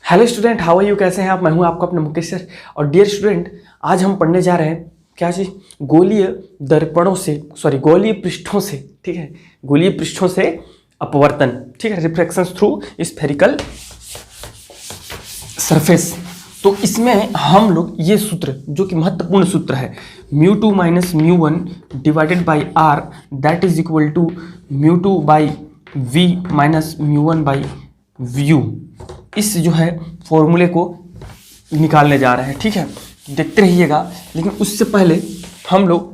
Hello student, how are you? कैसे हैं आप? मैं हूं आपका अपना मुकेश सर। और डियर स्टूडेंट, आज हम पढ़ने जा रहे हैं क्या चीज़? गोलीय दर्पणों से, गोलीय पृष्ठों से, ठीक है, गोलीय पृष्ठों से अपवर्तन, ठीक है, रिफ्रैक्शंस थ्रू स्फेरिकल सरफेस। तो इसमें हम लोग ये सूत्र, जो कि महत्वपूर्ण सूत्र है, μ2 minus μ1 divided by r that is equal to μ2 by v minus μ1 by v, इस जो है फॉर्मूले को निकालने जा रहे हैं, ठीक है। देखते रहिएगा, लेकिन उससे पहले हम लोग,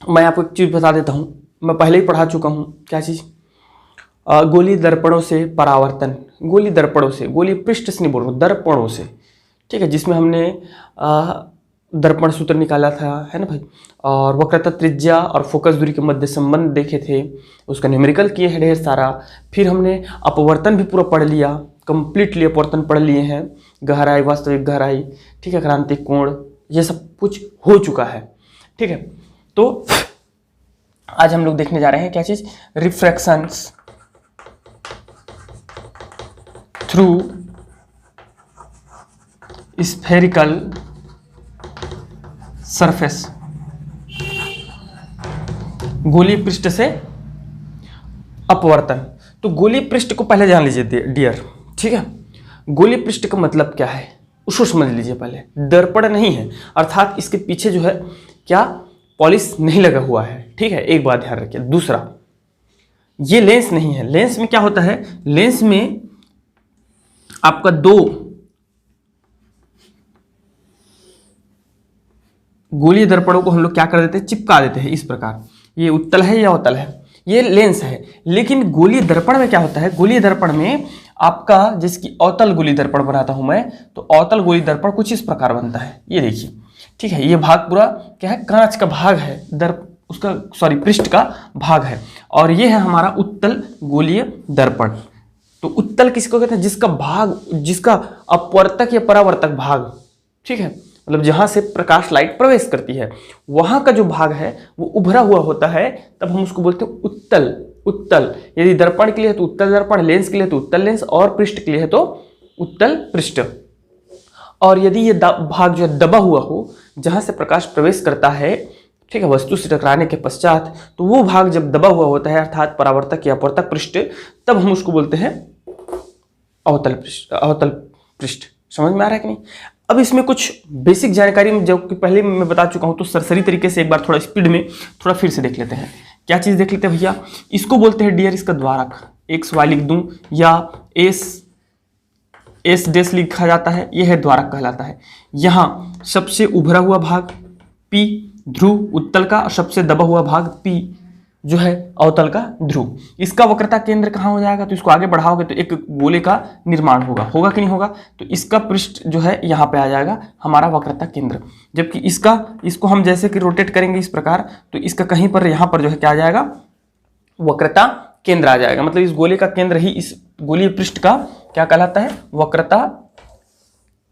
मैं आपको एक चीज़ बता देता हूँ, मैं पहले ही पढ़ा चुका हूँ। क्या चीज़? गोलीय दर्पणों से परावर्तन, गोलीय दर्पणों से, गोलीय पृष्ठ से नहीं बोल रहा हूँ, दर्पणों से, ठीक है, जिसमें हमने दर्पण सूत्र निकाला था, है ना भाई, और वक्रता त्रिज्या और फोकस दूरी के मध्य संबंध देखे थे, उसका न्यूमेरिकल किए हैं ढेर सारा। फिर हमने अपवर्तन भी पूरा पढ़ लिया, कंप्लीटली अपवर्तन पढ़ लिए हैं, गहराई, वास्तविक गहराई, ठीक है, क्रांतिक कोण, ये सब कुछ हो चुका है, ठीक है। तो आज हम लोग देखने जा रहे हैं क्या चीज़? रिफ्रैक्शंस थ्रू स्फेरिकल सरफेस, गोलीय पृष्ठ से अपवर्तन। तो गोलीय पृष्ठ को पहले जान लीजिए डियर, ठीक है। गोलीय पृष्ठ का मतलब क्या है उसको समझ लीजिए पहले। दर्पण नहीं है, अर्थात इसके पीछे जो है क्या, पॉलिश नहीं लगा हुआ है, ठीक है, एक बात ध्यान रखिए। दूसरा, ये लेंस नहीं है। लेंस में क्या होता है? लेंस में आपका दो गोलीय दर्पणों को हम लोग क्या कर देते हैं? चिपका देते हैं इस प्रकार। ये उत्तल है या अवतल है, ये लेंस है। लेकिन गोलीय दर्पण में क्या होता है? गोलीय दर्पण में आपका, जिसकी अवतल गोलीय दर्पण बनाता हूं मैं, तो अवतल गोलीय दर्पण कुछ इस प्रकार बनता है, ये देखिए, ठीक है। ये भाग पूरा क्या है? कांच का भाग है, पृष्ठ का भाग है। और ये है हमारा उत्तल गोलीय दर्पण। तो उत्तल किसको कहते हैं? जिसका भाग, जिसका अपवर्तक या परावर्तक भाग, ठीक है, मतलब जहां से प्रकाश लाइट प्रवेश करती है, वहां का जो भाग है वो उभरा हुआ होता है, तब हम उसको बोलते हैं उत्तल। उत्तल, यदि दर्पण के लिए है तो उत्तल दर्पण, लेंस के लिए तो उत्तल लेंस, और पृष्ठ के लिए है तो उत्तल पृष्ठ। और यदि ये भाग जो है दबा हुआ हो, जहां से प्रकाश प्रवेश करता है, ठीक है, वस्तु से टकराने के पश्चात, तो वो भाग जब दबा हुआ होता है, अर्थात परावर्तक या अपवर्तक पृष्ठ, तब हम उसको बोलते हैं अवतल पृष्ठ। अवतल पृष्ठ समझ में आ रहा है कि नहीं? अब इसमें कुछ बेसिक जानकारी जो कि पहले मैं बता चुका हूं, तो सरसरी तरीके से एक बार थोड़ा स्पीड में थोड़ा फिर से देख लेते हैं। क्या चीज़ देख लेते हैं भैया? इसको बोलते हैं डियर, इसका द्वारक, एक्स वाई लिख दूं या एस डेस लिखा जाता है, यह है द्वारक कहलाता है। यहाँ सबसे उभरा हुआ भाग पी ध्रुव उत्तल का, और सबसे दबा हुआ भाग पी जो है अवतल का ध्रुव। इसका वक्रता केंद्र कहाँ हो जाएगा? तो इसको आगे बढ़ाओगे तो एक गोले का निर्माण होगा कि नहीं होगा? तो इसका पृष्ठ जो है यहाँ पे आ जाएगा हमारा वक्रता केंद्र। जबकि इसको हम जैसे कि रोटेट करेंगे इस प्रकार, तो इसका कहीं पर यहाँ पर जो है क्या आ जाएगा? वक्रता केंद्र आ जाएगा। मतलब इस गोले का केंद्र ही इस गोलीय पृष्ठ का क्या कहलाता है? वक्रता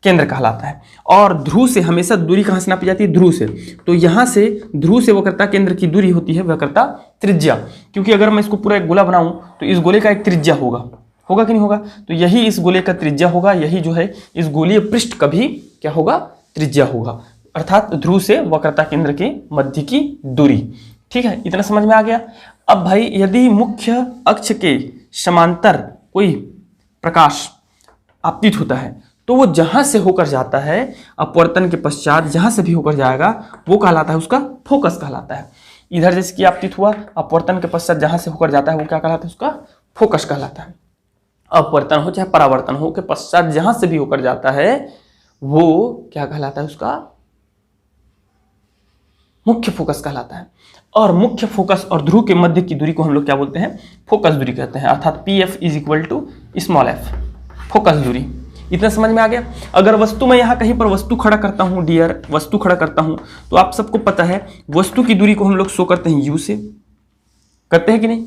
केंद्र कहलाता है। और ध्रुव से हमेशा दूरी कहाँ से नापी जाती है? ध्रुव से। तो यहाँ से ध्रुव से वक्रता केंद्र की दूरी होती है वक्रता त्रिज्या, क्योंकि अगर मैं इसको पूरा एक गोला बनाऊं तो इस गोले का एक त्रिज्या होगा कि नहीं होगा? तो यही इस गोले का त्रिज्या होगा, यही जो है इस गोलीय पृष्ठ का भी क्या होगा? त्रिज्या होगा, अर्थात ध्रुव से वक्रता केंद्र के मध्य की दूरी, ठीक है। इतना समझ में आ गया? अब भाई, यदि मुख्य अक्ष के समांतर कोई प्रकाश आपतित होता है, तो वो जहां से होकर जाता है अपवर्तन के पश्चात, जहां से भी होकर जाएगा, वो कहलाता है उसका फोकस कहलाता है। इधर जैसे कि आपतित हुआ, अपवर्तन के पश्चात जहां से होकर जाता है वो क्या कहलाता है? उसका फोकस कहलाता है। अपवर्तन हो चाहे परावर्तन हो के पश्चात जहां से भी होकर जाता है वो क्या कहलाता है? उसका मुख्य फोकस कहलाता है। और मुख्य फोकस और ध्रुव के मध्य की दूरी को हम लोग क्या बोलते हैं? फोकस दूरी कहते हैं, अर्थात PF is equal to small f, focus दूरी। इतना समझ में आ गया? अगर वस्तु में यहाँ कहीं पर वस्तु खड़ा करता हूँ डियर, वस्तु खड़ा करता हूँ, तो आप सबको पता है वस्तु की दूरी को हम लोग शो करते हैं U से, करते हैं कि नहीं?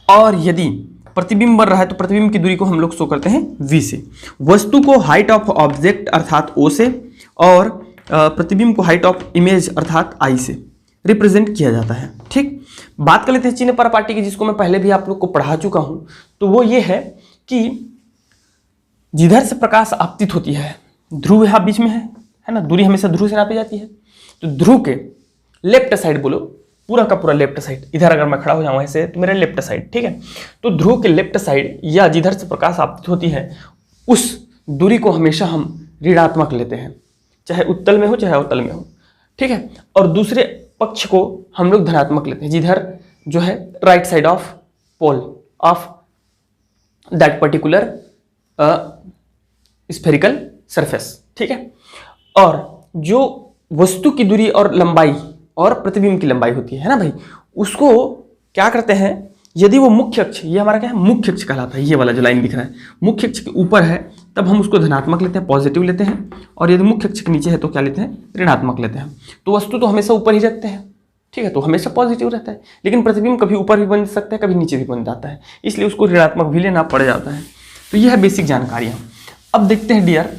और यदि प्रतिबिंब बन रहा है तो प्रतिबिंब की दूरी को हम लोग शो करते हैं V से। वस्तु को हाइट ऑफ ऑब्जेक्ट अर्थात O से, और प्रतिबिंब को हाइट ऑफ इमेज अर्थात I से रिप्रेजेंट किया जाता है, ठीक। बात कर लेते हैं चिन्ह पर पार्टी की, जिसको मैं पहले भी आप लोग को पढ़ा चुका हूँ। तो वो ये है कि जिधर से प्रकाश आपतित होती है, ध्रुव यहाँ बीच में है ना, दूरी हमेशा ध्रुव से नापी जाती है, तो ध्रुव के लेफ्ट साइड बोलो, पूरा का पूरा लेफ्ट साइड, इधर अगर मैं खड़ा हो जाऊँ ऐसे तो मेरा लेफ्ट साइड, ठीक है, तो ध्रुव के लेफ्ट साइड या जिधर से प्रकाश आपतित होती है उस दूरी को हमेशा हम ऋणात्मक लेते हैं, चाहे उत्तल में हो चाहे अवतल में हो, ठीक है, और दूसरे पक्ष को हम लोग धनात्मक लेते हैं, जिधर जो है right side of pole of that particular spherical surface, ठीक है। और जो वस्तु की दूरी और लंबाई और प्रतिबिंब की लंबाई होती है ना भाई, उसको क्या करते हैं, यदि वो मुख्य अक्ष, ये हमारा क्या है, मुख्य अक्ष कहलाता है, ये वाला जो लाइन दिख रहा है मुख्य अक्ष के ऊपर है, तब हम उसको धनात्मक लेते हैं, पॉजिटिव लेते हैं, और यदि मुख्य अक्ष के नीचे है तो क्या लेते हैं, ऋणात्मक लेते हैं। तो वस्तु तो हमेशा ऊपर ही रखते हैं, ठीक है, तो हमेशा पॉजिटिव रहता है, लेकिन प्रतिबिंब कभी ऊपर भी बन सकता है, कभी नीचे भी बन जाता है, इसलिए उसको ऋणात्मक भी लेना पड़ जाता है। तो यह है बेसिक जानकारियां। अब देखते हैं डियर,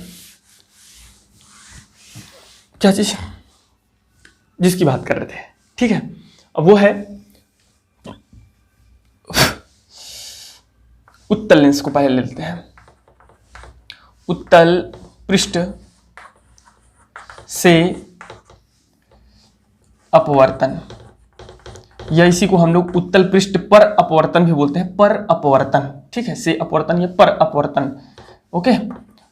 क्या चीज जिसकी बात कर रहे थे, ठीक है, अब वो है उत्तल लेंस को पहले ले लेते हैं। उत्तल पृष्ठ से अपवर्तन, या इसी को हम लोग उत्तल पृष्ठ पर अपवर्तन भी बोलते हैं, पर अपवर्तन, ठीक है, से अपवर्तन या पर अपवर्तन, ओके।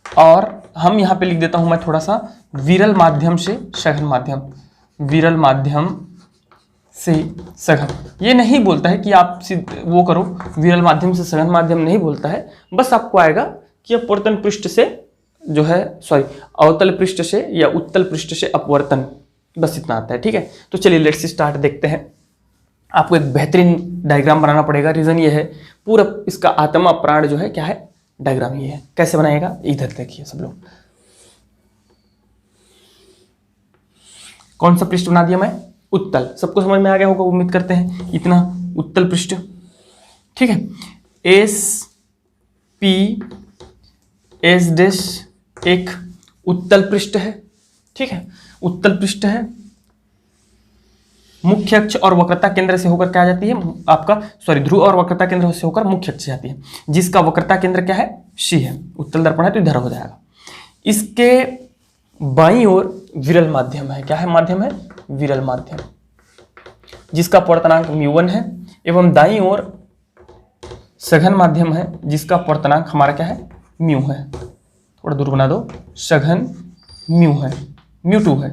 और हम यहाँ पे लिख देता हूं मैं थोड़ा सा, विरल माध्यम से सघन माध्यम, विरल माध्यम से सघन, ये नहीं बोलता है कि आप वो करो, विरल माध्यम से सघन माध्यम नहीं बोलता है, बस आपको आएगा कि अपवर्तन पृष्ठ से जो है, सॉरी, अवतल पृष्ठ से या उत्तल पृष्ठ से अपवर्तन, बस इतना आता है, ठीक है। तो चलिए लेट्स स्टार्ट, देखते हैं। आपको एक बेहतरीन डायग्राम बनाना पड़ेगा, रीजन ये है, पूरा इसका आत्मा प्राण जो है क्या है, डायग्राम ये है। कैसे बनाएगा, इधर देखिए सब लोग, कौन सा पृष्ठ बना दिया मैं, उत्तल, सबको समझ में आ गया होगा उम्मीद करते हैं, इतना उत्तल पृष्ठ, ठीक है। एस पी एस डैश एक उत्तल पृष्ठ है, ठीक है, उत्तल पृष्ठ है, मुख्य अक्ष और वक्रता केंद्र से होकर क्या जाती है आपका, सॉरी, ध्रुव और वक्रता केंद्र से होकर मुख्य अक्ष जाती है, जिसका वक्रता केंद्र क्या है, सी है, उत्तल दर्पण है तो इधर हो जाएगा। इसके बाईं ओर विरल माध्यम है, क्या है, माध्यम है, विरल माध्यम, जिसका अपवर्तनांक μ1 है, एवं दाईं ओर सघन माध्यम है, जिसका अपवर्तनांक हमारा क्या है, म्यू है, थोड़ा दूर बना दो, सघन म्यू है, μ2 है,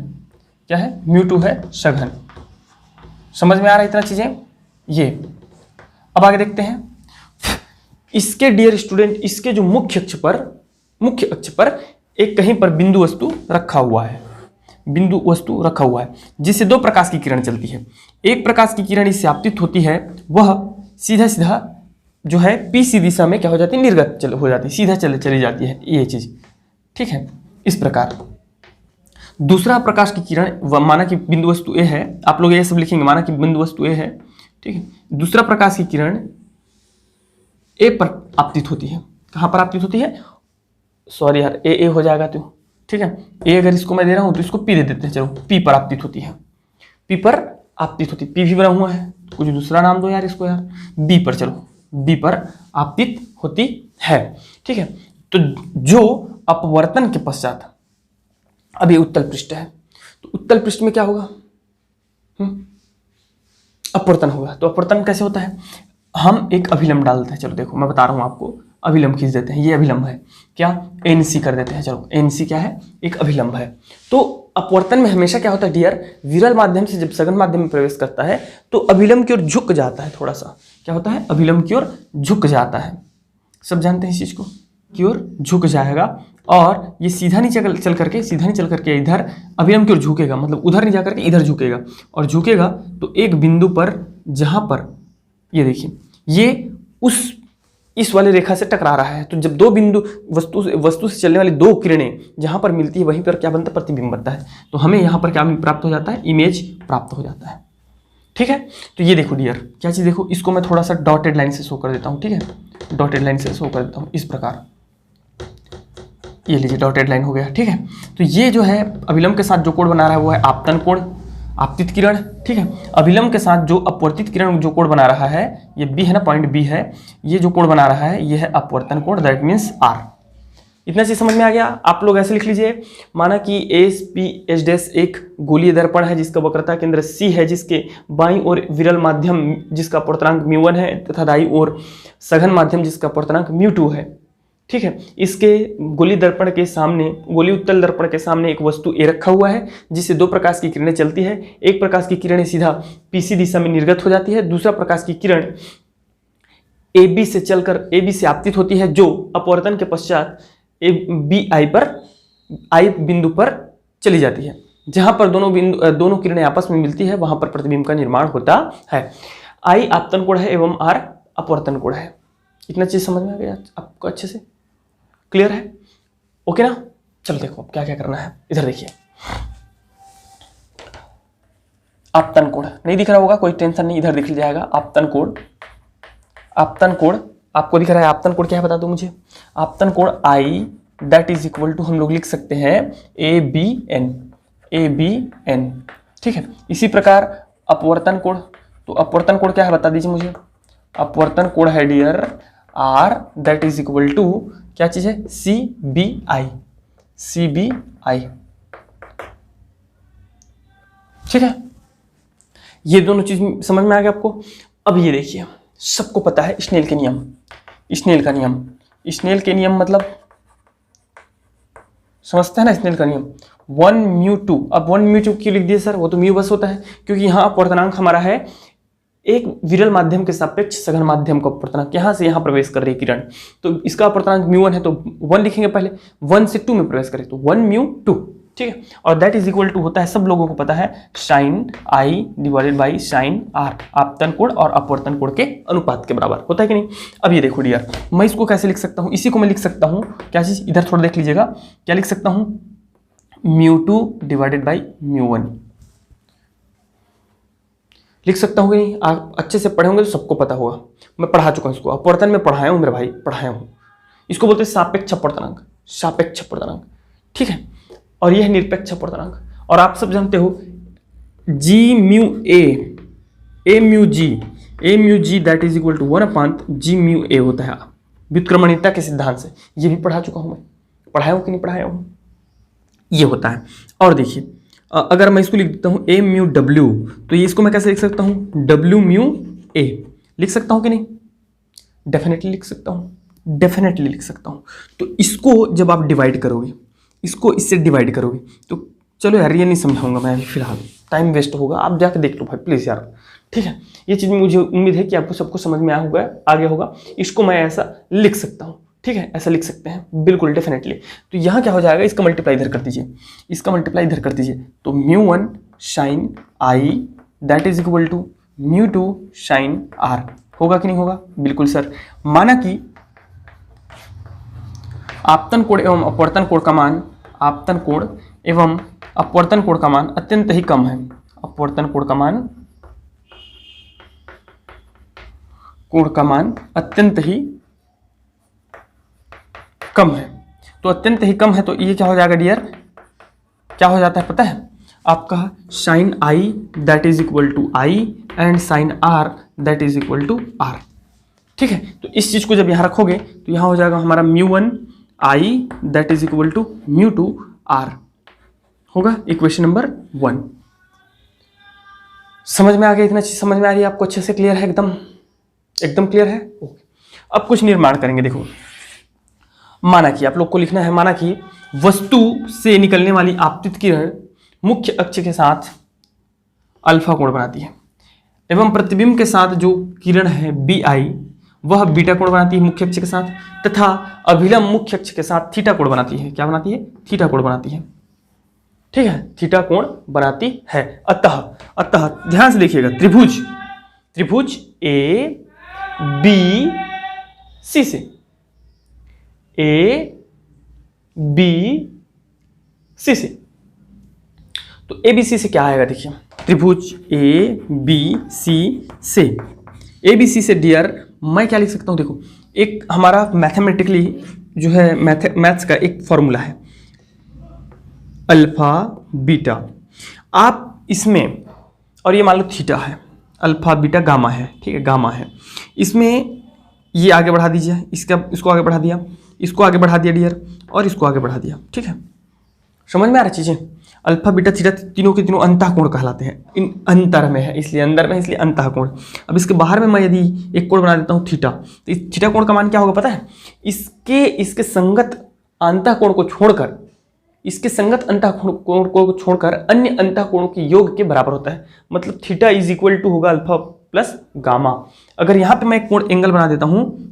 क्या है, μ2 है सघन। समझ में आ रहा है इतना चीजें, ये। अब आगे देखते हैं, इसके डियर स्टूडेंट, इसके जो मुख्य अक्ष पर एक कहीं पर बिंदु वस्तु रखा हुआ है, बिंदु वस्तु रखा हुआ है, जिससे दो प्रकाश की किरण चलती है। एक प्रकाश की किरण इससे आपतित होती है, वह सीधा सीधा जो है पीसी दिशा में क्या हो जाती है, निर्गत हो जाती है, सीधा चली जाती है, ये चीज, ठीक है, इस प्रकार। दूसरा प्रकाश की किरण, माना कि बिंदु वस्तु ए है, आप लोग ये सब लिखेंगे, माना कि बिंदु वस्तु ए है, ठीक है, दूसरा प्रकाश की किरण ए पर आपतित होती है, कहां पर आपतित होती है, सॉरी यार, ए हो जाएगा तो, ठीक है, ए अगर इसको मैं दे रहा हूं तो इसको पी दे देते हैं, चलो, पी पर आपतित होती है, पी पर आपतित होती है, पी भी बना हुआ है, कुछ दूसरा नाम दो यार इसको यार, बी पर, चलो, बी पर आपतित होती है, ठीक है। तो जो अपवर्तन के पश्चात, अब ये उत्तल पृष्ठ है, तो उत्तल पृष्ठ में क्या होगा, अपवर्तन होगा। तो अपवर्तन कैसे होता है, हम एक अभिलंब डालते हैं, चलो देखो मैं बता रहा हूं आपको, अभिलंब खींच देते हैं, ये अभिलंब है, क्या, एनसी कर देते हैं, चलो, एनसी क्या है, एक अभिलंब है। तो अपवर्तन में हमेशा क्या होता है डियर, विरल माध्यम से जब सघन माध्यम में प्रवेश करता है तो अभिलंब की ओर झुक जाता है, थोड़ा सा, क्या होता है, अभिलंब की ओर झुक जाता है, सब जानते हैं इस चीज को, की ओर झुक जाएगा, और ये सीधा नहीं चल करके इधर अभिलंब की ओर झुकेगा, मतलब उधर नहीं जाकर के इधर झुकेगा, और झुकेगा तो एक बिंदु पर, जहां पर ये देखिए, ये इस वाले रेखा से टकरा रहा है, तो जब दो बिंदु वस्तु से चलने वाली दो किरणें जहां पर मिलती है, वहीं पर क्या बनता है, प्रतिबिंब बनता है, तो हमें यहां पर क्या प्राप्त हो जाता है, इमेज प्राप्त हो जाता है, ठीक है। तो ये देखो डियर, क्या चीज देखो, इसको मैं थोड़ा सा डॉटेड लाइन से शो कर देता हूं, ठीक है, डॉटेड लाइन से शो कर देता हूं इस प्रकार, ये लीजिए डॉटेड लाइन हो गया, ठीक है। तो ये जो है अभिलंब के साथ जो कोण बना रहा है वो है आपतन कोण, आपतित किरण, ठीक है। अभिलंब के साथ जो अपवर्तित किरण जो कोण बना रहा है, ये बी है ना, पॉइंट बी है, ये जो कोण बना रहा है ये है अपवर्तन कोण, दैट मीन्स आर, इतना चीज समझ में आ गया। आप लोग ऐसे लिख लीजिए, माना कि ASP एक गोलीय दर्पण है जिसका वक्रता केंद्र C है, जिसके बाईं ओर विरल माध्यम जिसका अपवर्तनांक μ1 है तथा दाईं ओर सघन माध्यम जिसका अपवर्तनांक μ2 है। ठीक है, इसके गोलीय दर्पण के सामने, गोलीय उत्तल दर्पण के सामने एक वस्तु A रखा हुआ है जिससे दो प्रकाश की किरणें चलती है। एक प्रकाश की किरणें सीधा PC दिशा में निर्गत हो जाती है, दूसरा प्रकाश की किरण AB से चलकर AB से आपतित होती है, जो अपवर्तन के पश्चात I बिंदु पर चली जाती है। जहां पर दोनों किरणें आपस में मिलती है वहां पर प्रतिबिंब का निर्माण होता है। I आपतन कोण है एवं R अपवर्तन कोण है। इतना चीज समझ में आ गया आपको? अच्छे से क्लियर है? ओके ना? चलो देखो क्या क्या करना है। इधर देखिए, आपतन कोण नहीं दिख रहा होगा, कोई टेंशन नहीं, इधर दिख जाएगा आपतन कोण। आपतन कोण आपको दिख रहा है। आपतन कोण क्या है बता दो मुझे। आपतन कोण I that is equal to हम लोग लिख सकते हैं ABN। ठीक है, इसी प्रकार अपवर्तन कोण, तो अपवर्तन कोण क्या है बता दीजिए मुझे। अपवर्तन कोण है dear R that is equal to क्या चीज है, CBI। ठीक है, ये दोनों चीज समझ में आ गया आपको। अब ये देखिए, सबको पता है स्नेल के नियम। स्नेल के नियम मतलब समझते हैं ना, स्नेल का नियम 1μ2। अब 1μ2 क्यों लिख दिए सर? वो तो म्यू बस होता है, क्योंकि यहाँ अपवर्तनांक हमारा है एक विरल माध्यम के सापेक्ष सघन माध्यम का अपवर्तनांक, यहाँ से यहाँ प्रवेश कर रही किरण, तो इसका अपवर्तनांक μ1 है, तो 1 लिखेंगे पहले, 1 से 2 में प्रवेश करे तो 1μ2। ठीक है, और दैट इज इक्वल टू होता है, सब लोगों को पता है, sin I divided by sin R। आपतन कोण और अपवर्तन कोण के अनुपात के बराबर होता है कि नहीं। अब ये देखो डियर, मैं इसको कैसे लिख सकता हूँ, इसी को मैं लिख सकता हूँ, क्या चीज, इधर थोड़ा देख लीजिएगा, क्या लिख सकता हूँ, μ2 डिवाइडेड बाई μ1 लिख सकता हूँ कि नहीं। आप अच्छे से पढ़े होंगे तो सबको पता होगा, मैं पढ़ा चुका हूँ इसको, अपवर्तन में पढ़ाया हूँ मेरे भाई, पढ़ाया हूँ। इसको बोलते हैं सापेक्ष अपवर्तनांक। ठीक है, और यह है निरपेक्ष अपवर्तनांक। और आप सब जानते हो a mu g that is equal to 1/g होता है व्युत्क्रमणीयता के सिद्धांत से। ये भी पढ़ा चुका हूं मैं, पढ़ाया हूं कि नहीं पढ़ाया हूं, ये होता है। और देखिए, अगर मैं इसको लिख देता हूं a/μw, तो ये इसको मैं कैसे लिख सकता हूं, w/μ a लिख सकता हूं कि नहीं? डेफिनेटली लिख सकता हूं। तो इसको जब आप डिवाइड करोगे, इसको इससे डिवाइड करोगे, तो चलो यार ये नहीं समझाऊंगा मैं अभी, फिलहाल टाइम वेस्ट होगा, आप जाके देख लो भाई प्लीज़ यार। ठीक है, ये चीज़ मुझे उम्मीद है कि आपको सबको समझ में आ गया होगा। इसको मैं ऐसा लिख सकता हूँ, ठीक है, ऐसा लिख सकते हैं बिल्कुल डेफिनेटली। तो यहाँ क्या हो जाएगा, इसका मल्टीप्लाई इधर कर दीजिए, तो μ1 sin I that is equal to μ2 sin R होगा कि नहीं होगा? बिल्कुल सर। माना कि आपतन कोण एवं अपवर्तन कोण का मान अत्यंत ही कम है। अपवर्तन कोण का मान अत्यंत ही कम है। तो अत्यंत ही कम है, तो ये क्या हो जाएगा डियर, क्या हो जाता है पता है आपका, sin I that is equal to I एंड sin R that is equal to R। ठीक है, तो इस चीज को जब यहाँ रखोगे तो यहाँ हो जाएगा हमारा μ1 I that is equal to μ2 R होगा, इक्वेशन नंबर 1। समझ में आ गया? इतना चीज समझ में आ रही है आपको? अच्छे से क्लियर है? एकदम क्लियर है? ओके। अब कुछ निर्माण करेंगे। देखो, माना कि आप लोग को लिखना है, माना कि वस्तु से निकलने वाली आपतित किरण मुख्य अक्ष के साथ अल्फा कोण बनाती है एवं प्रतिबिंब के साथ जो किरण है BI वह बीटा कोण बनाती है मुख्य अक्ष के साथ, तथा अभिलंब मुख्य अक्ष के साथ थीटा कोण बनाती है। क्या बनाती है? थीटा कोण बनाती है। ठीक है, थीटा कोण बनाती है। अतः ध्यान से देखिएगा, त्रिभुज ABC से तो ABC से क्या आएगा? देखिए, त्रिभुज ABC से डियर मैं क्या लिख सकता हूं? देखो, एक हमारा मैथमेटिकली जो है मैथ्स का एक फॉर्मूला है अल्फा बीटा। आप इसमें, और ये मान लो थीटा है, अल्फा बीटा गामा है, ठीक है, गामा है, इसमें ये आगे बढ़ा दीजिए, इसको आगे बढ़ा दिया, इसको आगे बढ़ा दिया डियर, और इसको आगे बढ़ा दिया। ठीक है, समझ में आ रही चीज़ें। अल्फा बीटा थीटा तीनों के तीनों अंतःकोण कहलाते हैं, इन अंतर में है इसलिए अंदर में, इसलिए अंतःकोण। अब इसके बाहर में मैं यदि एक कोण बना देता हूँ थीटा, तो इस थीटा कोण का मान क्या होगा पता है? इसके संगत अंतःकोण को छोड़कर, इसके संगत अंतःकोण को छोड़कर अन्य अंतःकोणों के योग के बराबर होता है। मतलब थीटा इज इक्वल टू होगा अल्फा प्लस गामा। अगर यहाँ पे मैं एक कोण एंगल बना देता हूँ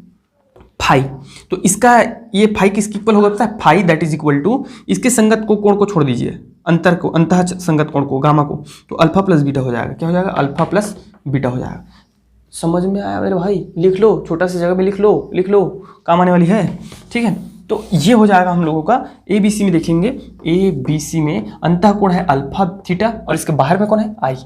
फाई, तो इसका ये फाई किसके इक्वल होगा पता है? Phi that is equal to इसके संगत को कोण को छोड़ दीजिए, अंतर को, अंतः संगत कोण को, गामा को, तो अल्फा प्लस बीटा हो जाएगा। क्या हो जाएगा? अल्फा प्लस बीटा हो जाएगा। समझ में आया मेरे भाई? लिख लो, छोटा सी जगह में लिख लो, काम आने वाली है। ठीक है, तो ये हो जाएगा हम लोगों का ए बी सी में। देखेंगे ए बी सी में अंतःकोण है अल्फा थीटा और इसके बाहर में कौन है? आई,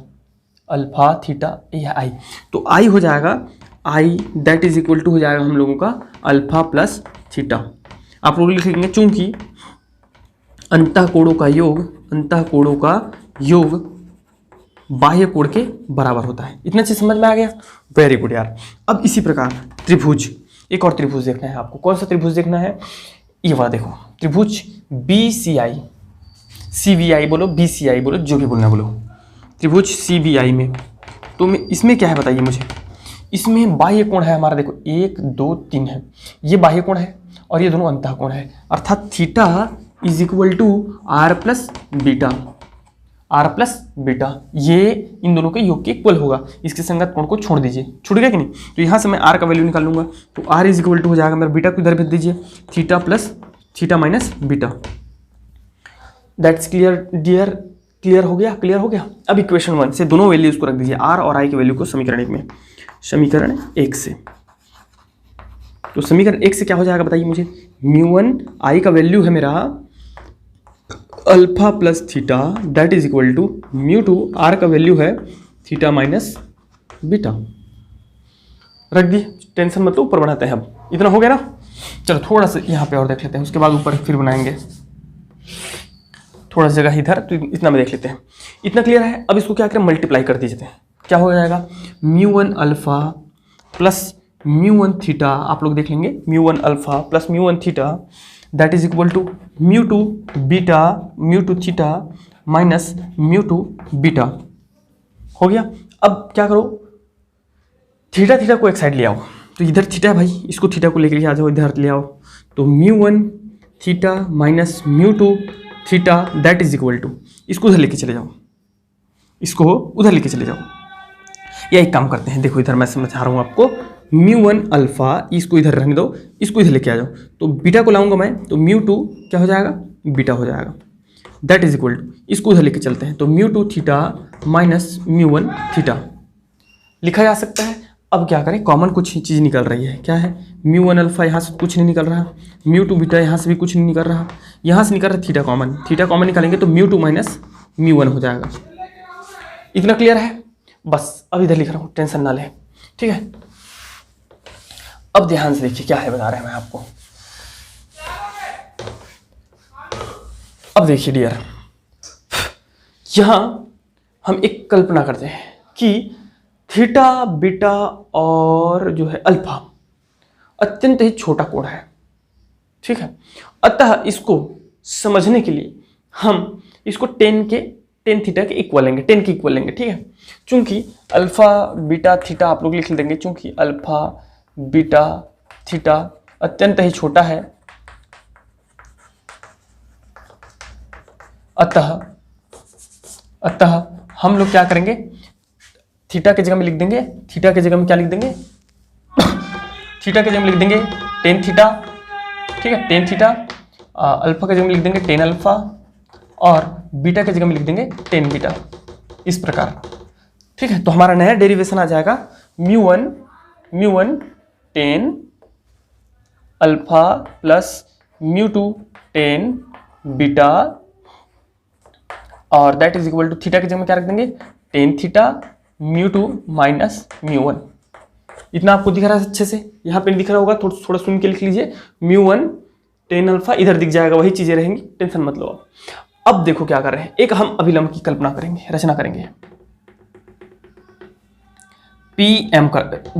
अल्फा थीटा ये आई, तो आई हो जाएगा, आई दैट इज इक्वल टू हो जाएगा हम लोगों का अल्फा प्लस थीटा। आप लोग लिखेंगे चूंकि अंतःकोणों का योग बाह्य कोण के बराबर होता है। इतना चीज समझ में आ गया? वेरी गुड यार। अब इसी प्रकार त्रिभुज, एक और त्रिभुज देखना है आपको। कौन सा त्रिभुज देखना है? ये वाला देखो, त्रिभुज B C I, C we आई बोलो, बी सी आई बोलो, जो भी बोलना बोलो, त्रिभुज सी बी आई में। तो इसमें क्या है बताइए मुझे? इसमें बाह्य कोण है हमारा, देखो 1 2 3 है, ये बाह्य कोण है और ये दोनों अंतःकोण है, अर्थात theta is equal to r plus beta, ये इन दोनों के योग के इक्वल होगा। इसके संगत कोण को छोड़ दीजिए, छूट गया कि नहीं? तो यहाँ से मैं आर का वैल्यू निकाल लूंगा, तो आर इज इक्वल टू हो जाएगा मेरा, बीटा को इधर भेज दीजिए, theta plus theta minus beta. That's clear dear? Clear हो गया। अब इक्वेशन 1 से दोनों वैल्यूज को रख दीजिए, आर और आई के वैल्यू को समीकरण 1 में, समीकरण 1 से। तो समीकरण 1 से क्या हो जाएगा बताइए मुझे? μ1 आई का वैल्यू है मेरा alpha plus theta that is equal to μ2 R का वैल्यू है थीटा माइनस बीटा। रख दिए, टेंशन मत लो, ऊपर बनाते हैं। अब इतना हो गया ना? चलो थोड़ा सा यहाँ पे और देख लेते हैं, उसके बाद ऊपर फिर बनाएंगे। थोड़ा सा जगह इधर, तो इतना में देख लेते हैं। इतना क्लियर है? अब इसको क्या करें? मल्टीप्लाई कर दीजिए। क्या हो जाएगा? μ1 अल्फा प्लस μ1 थीटा, आप लोग देख लेंगे, μ1 alpha plus μ1 theta that is equal to μ2 beta, μ2 theta minus μ2 beta. हो गया? अब क्या करो? थीटा को एक साइड ले आओ, तो इधर थीटा है भाई, इसको थीटा को लेकर आ जाओ, इधर ले आओ, तो μ1 theta minus μ2 theta that is equal to, इसको उधर लेके चले जाओ, इसको उधर लेके चले जाओ। या एक काम करते हैं, देखो इधर मैं समझा रहा हूँ आपको, μ1 अल्फा, इसको इधर रहने दो, इसको इधर लेके आ जाओ, तो बीटा को लाऊंगा मैं, तो μ2 क्या हो जाएगा? बीटा हो जाएगा, दैट इज इक्वल टू, इसको उधर लेके चलते हैं, तो μ2 थीटा माइनस μ1 थीटा लिखा जा सकता है। अब क्या करें? कॉमन कुछ चीज़ निकल रही है, क्या है? μ1 अल्फा यहाँ से कुछ नहीं निकल रहा, μ2 बीटा यहाँ से भी कुछ नहीं निकल रहा, यहाँ से निकल रहा थीटा कॉमन निकालेंगे तो μ2 माइनस μ1 हो जाएगा। इतना क्लियर है? बस अब इधर लिख रहा हूँ, टेंशन ना लें। ठीक है, अब ध्यान से देखिए क्या है बता रहे हैं मैं आपको। अब देखिए डियर, यहां हम एक कल्पना करते हैं कि थीटा बीटा और जो है अल्फा अत्यंत ही छोटा कोण है। ठीक है, अतः इसको समझने के लिए हम इसको टेन थीटा के इक्वल लेंगे, 10 के इक्वल लेंगे। ठीक है, चूंकि अल्फा बीटा थीटा आप लोग लिख देंगे, चूंकि अल्फा बीटा थीटा अत्यंत ही छोटा है, अतः हम लोग क्या करेंगे? थीटा के जगह में लिख देंगे, थीटा के जगह में क्या लिख देंगे? थीटा के जगह में लिख देंगे टेन थीटा। ठीक है, टेन थीटा, अल्फा के जगह में लिख देंगे टेन अल्फा और बीटा के जगह में लिख देंगे टेन बीटा, इस प्रकार। ठीक है, तो हमारा नया डेरिवेशन आ जाएगा μ1 tan alpha plus μ2 tan beta और that is equal to theta की जगह में क्या रख देंगे? Tan theta μ2 minus μ1। इतना आपको दिख रहा है अच्छे से? यहाँ पे नहीं दिख रहा होगा, थोड़ा सुन के लिख लीजिए, μ1 टेन अल्फा इधर दिख जाएगा, वही चीजें रहेंगी, टेंशन मत लो। अब देखो क्या कर रहे हैं, एक हम अभिलंब की कल्पना करेंगे, रचना करेंगे। बी एम कर देते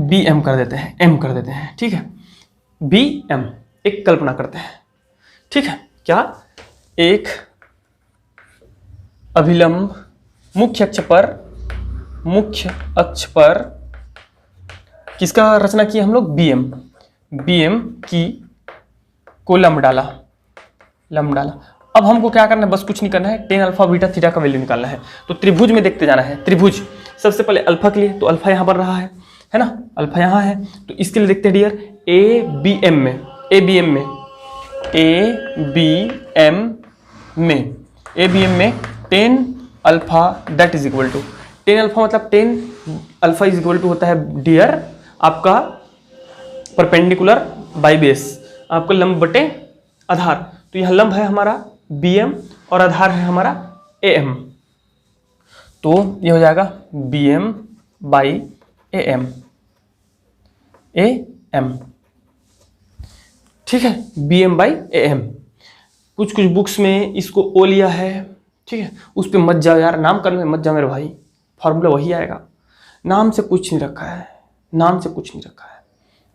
हैं, एम कर देते हैं। ठीक है, बी एम एक कल्पना करते हैं, ठीक है। क्या? एक अभिलंब मुख्य अक्ष पर किसका रचना की हम लोग? बीएम की को लंब डाला। अब हमको क्या करना है? बस कुछ नहीं करना है, टेन अल्फा बीटा थीटा का वैल्यू निकालना है। तो त्रिभुज में देखते जाना है। त्रिभुज सबसे पहले अल्फा के लिए, तो अल्फा यहां बन रहा है ना, अल्फा यहां है। तो इसके लिए देखते हैं डियर, ए बी एम में tan alpha that is equal to, tan alpha मतलब tan alpha is equal to होता है डियर आपका परपेंडिकुलर बाई बेस, आपका लंब बटे आधार। तो यह लंब है हमारा BM और आधार है हमारा AM। तो ये हो जाएगा BM बाई AM, ठीक है, BM बाई AM। कुछ बुक्स में इसको O लिया है, ठीक है, उस पर मत जाओ यार, नामकरण में मत जाओ मेरे भाई, फॉर्मूला वही आएगा। नाम से कुछ नहीं रखा है,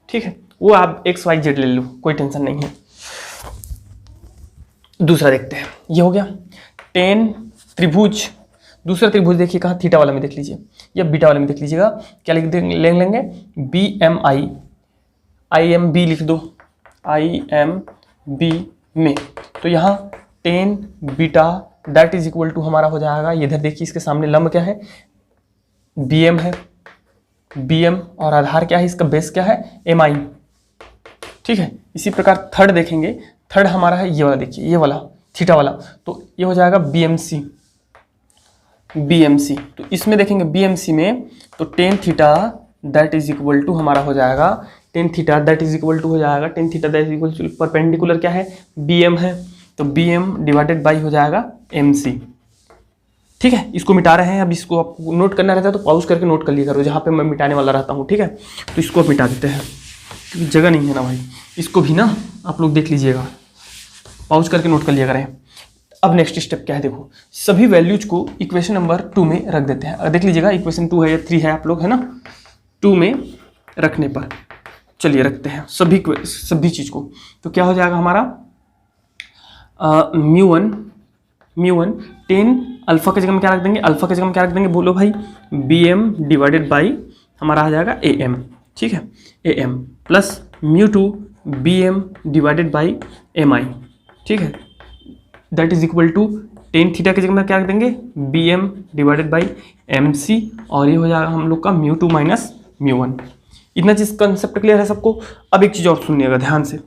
ठीक है। वो आप XYZ ले लो, कोई टेंशन नहीं है। दूसरा देखते हैं, ये हो गया टेन त्रिभुज। दूसरा त्रिभुज देखिए कहाँ, थीटा वाला में देख लीजिए या बीटा वाले में देख लीजिएगा। क्या लिख लेंगे? BMI, IMB लिख दो, IMB में। तो यहाँ tan beta that is equal to हमारा हो जाएगा, इधर देखिए इसके सामने लंब क्या है? BM है, BM और आधार क्या है? इसका बेस क्या है? MI, ठीक है। इसी प्रकार थर्ड देखेंगे, थर्ड हमारा है ये वाला, देखिए ये वाला थीटा वाला, तो ये हो जाएगा BMC। तो इसमें देखेंगे BMC में, तो tan theta that is equal to हमारा हो जाएगा, tan theta that is equal to हो जाएगा, tan theta that is equal to perpendicular क्या है? BM है, तो BM डिवाइडेड बाई हो जाएगा MC, ठीक है। इसको मिटा रहे हैं, अब इसको आपको नोट करना रहता है तो पॉज करके नोट कर लिया करो, जहाँ पे मैं मिटाने वाला रहता हूँ, ठीक है। तो इसको मिटा देते हैं क्योंकि जगह नहीं है ना भाई। इसको भी ना आप लोग देख लीजिएगा, पॉज करके नोट कर लिया करें। अब नेक्स्ट स्टेप क्या है? देखो, सभी वैल्यूज को इक्वेशन नंबर 2 में रख देते हैं। देख लीजिएगा इक्वेशन 2 है या 3 है, आप लोग है ना, 2 में रखने पर चलिए रखते हैं सभी चीज को। तो क्या हो जाएगा हमारा? म्यू वन टेन अल्फा की जगह में क्या रख देंगे? अल्फा की जगह में क्या रख देंगे? बोलो भाई, BM डिवाइडेड बाई हमारा आ जाएगा AM, ठीक है, AM plus mu BM divided by MI, ठीक है, that is equal to tan theta की जगह में क्या रख देंगे? BM डिवाइडेड बाई MC, और ये हो जाएगा हम लोग का म्यू2 माइनस म्यू1। इतना चीज कंसेप्ट क्लियर है सबको? अब एक चीज और सुनिएगा ध्यान से,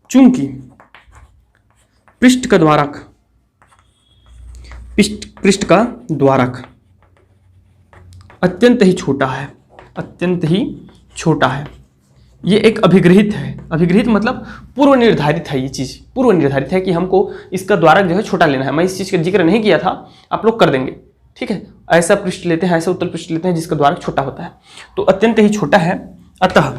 चूंकि पृष्ठ का द्वारक अत्यंत ही छोटा है, ये एक अभिगृहित है। अभिगृहित मतलब पूर्व निर्धारित है, ये चीज पूर्व निर्धारित है कि हमको इसका द्वारक जो है छोटा लेना है। मैं इस चीज का जिक्र नहीं किया था, आप लोग कर देंगे, ठीक है। ऐसा पृष्ठ लेते हैं, ऐसा उत्तल पृष्ठ लेते हैं जिसका द्वारक छोटा होता है, तो अत्यंत ही छोटा है, अतः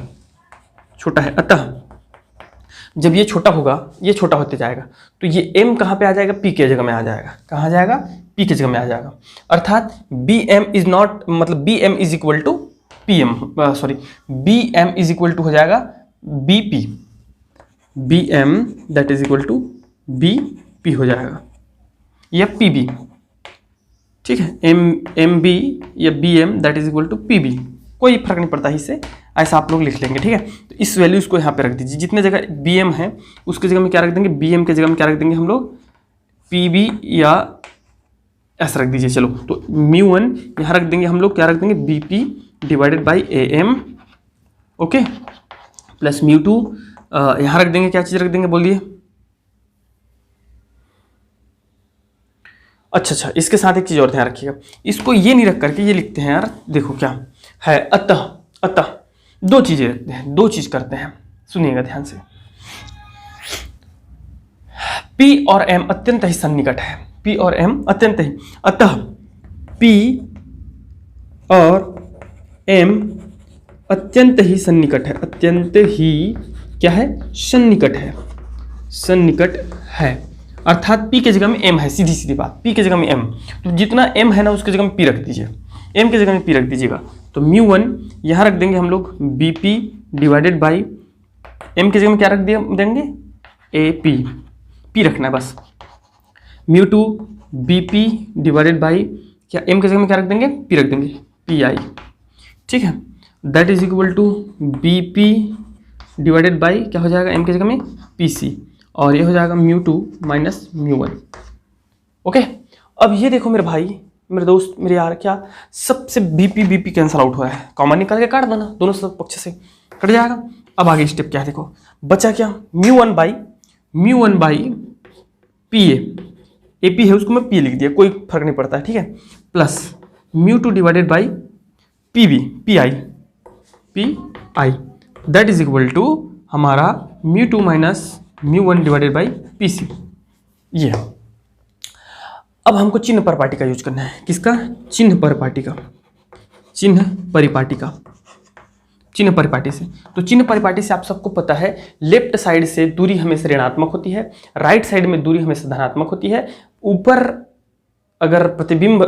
जब ये छोटा होगा, ये छोटा होते जाएगा, तो ये M कहाँ पे आ जाएगा? P के जगह में आ जाएगा। कहाँ आ जाएगा? P के जगह में आ जाएगा। अर्थात BM इज नॉट, मतलब BM is equal to BM is equal to हो जाएगा BP, BM that is equal to BP हो जाएगा या PB, ठीक है। MB या BM that is equal to PB, कोई फर्क नहीं पड़ता इससे, ऐसा आप लोग लिख लेंगे, ठीक है। तो इस वैल्यूज को यहाँ पे रख दीजिए, जितने जगह BM है उसके जगह में क्या रख देंगे? BM के जगह में क्या रख देंगे हम लोग? PB या ऐसा रख दीजिए। चलो, तो म्यू1 यहाँ रख देंगे हम लोग, क्या रख देंगे? BP divided by AM, okay, plus mu यहाँ रख देंगे, क्या चीज रख देंगे बोलिए? अच्छा, इसके साथ एक चीज और ध्यान रखिएगा, इसको ये नहीं रख करके ये लिखते हैं यार, देखो क्या है, अतः दो चीजें रखते हैं, दो चीज करते हैं, सुनिएगा ध्यान से। P और M अत्यंत ही सन्निकट है, P और M अत्यंत ही, अतः P और M अत्यंत ही सन्निकट है, अत्यंत ही क्या है? सन्निकट है, अर्थात P के जगह में M है, सीधी सीधी बात, P के जगह में M, तो जितना M है ना उसके जगह में P रख दीजिए, M के जगह में P रख दीजिएगा। तो म्यू1 यहाँ रख देंगे हम लोग BP डिवाइडेड बाई, M के जगह में क्या रख देंगे? ए पी, पी रखना है बस, mu two b p divided by, क्या एम के जगह में क्या रख देंगे, पी रख देंगे, पी आई, ठीक है, that is equal to b p divided by क्या हो जाएगा, एम की जगह में पी सी, और ये हो जाएगा mu two minus mu one. Okay, अब ये देखो मेरे भाई, मेरे दोस्त, मेरे यार, क्या सबसे बीपी कैंसिल आउट हो रहा है, कॉमन निकाल के काट देना, दोनों सब पक्ष से कट जाएगा। अब आगे स्टेप क्या है देखो, बचा क्या, mu one by P A P है उसको मैं पी लिख दिया, कोई फर्क नहीं पड़ता है, ठीक है, plus mu two divided by P B P I that is equal to हमारा mu two minus mu one divided by P C. ये अब हमको चिन्ह परिपाटी का यूज करना है, किसका, चिन्ह परिपाटी से। तो चिन्ह परिपाटी से आप सबको पता है, लेफ्ट साइड से दूरी हमेशा ऋणात्मक होती है, राइट साइड में दूरी हमेशा धनात्मक होती है, ऊपर अगर प्रतिबिंब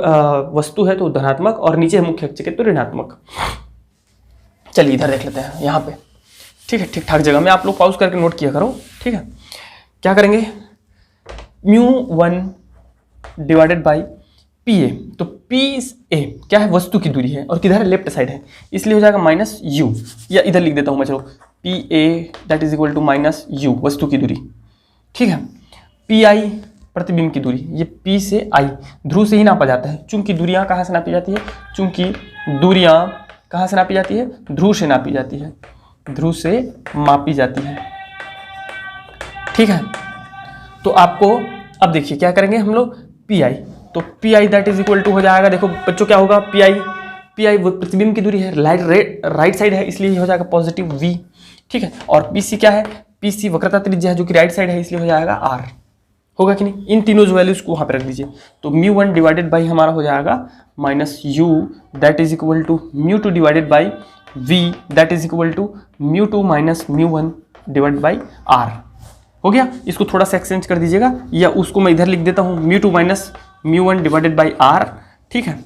वस्तु है तो धनात्मक, और नीचे मुख्य अक्ष के तो ऋणात्मक। चलिए इधर देख लेते हैं यहाँ पे, ठीक है, ठीक ठाक जगह में आप लोग पॉज करके नोट किया करो, ठीक है। क्या करेंगे, mu one divided by P A, तो पी ए क्या है, वस्तु की दूरी है, और किधर है, लेफ्ट साइड है, इसलिए हो जाएगा माइनस यू, या इधर लिख देता हूं मैं, चलो p a that is equal to minus u, वस्तु की दूरी, ठीक है। पी आई प्रतिबिंब की दूरी, ये पी से आई ध्रुव से ही नापा जाता है, चूंकि दूरियां कहाँ से नापी जाती है, कहाँ से नापी जाती है, ध्रुव से नापी जाती है, ध्रुव से मापी जाती है, ठीक है। तो आपको अब देखिए क्या करेंगे हम लोग, पी आई, तो p I that is equal to हो जाएगा, देखो बच्चों क्या होगा, पी आई वो प्रतिबिंब की दूरी है, राइट साइड है, इसलिए हो जाएगा पॉजिटिव वी, ठीक है, और पी सी क्या है, पी सी वक्रता त्रिज्या है जो कि राइट साइड है, इसलिए हो जाएगा आर, होगा कि नहीं, इन तीनों वैल्यूज को वहां पर रख दीजिए, तो म्यू वन डिवाइडेड बाई हमारा हो जाएगा minus u that is equal to mu two divided by v that is equal to mu two minus mu one divided by r. हो गया, इसको थोड़ा सा एक्सचेंज कर दीजिएगा, या उसको मैं इधर लिख देता हूं, mu two minus mu one divided by r, ठीक है,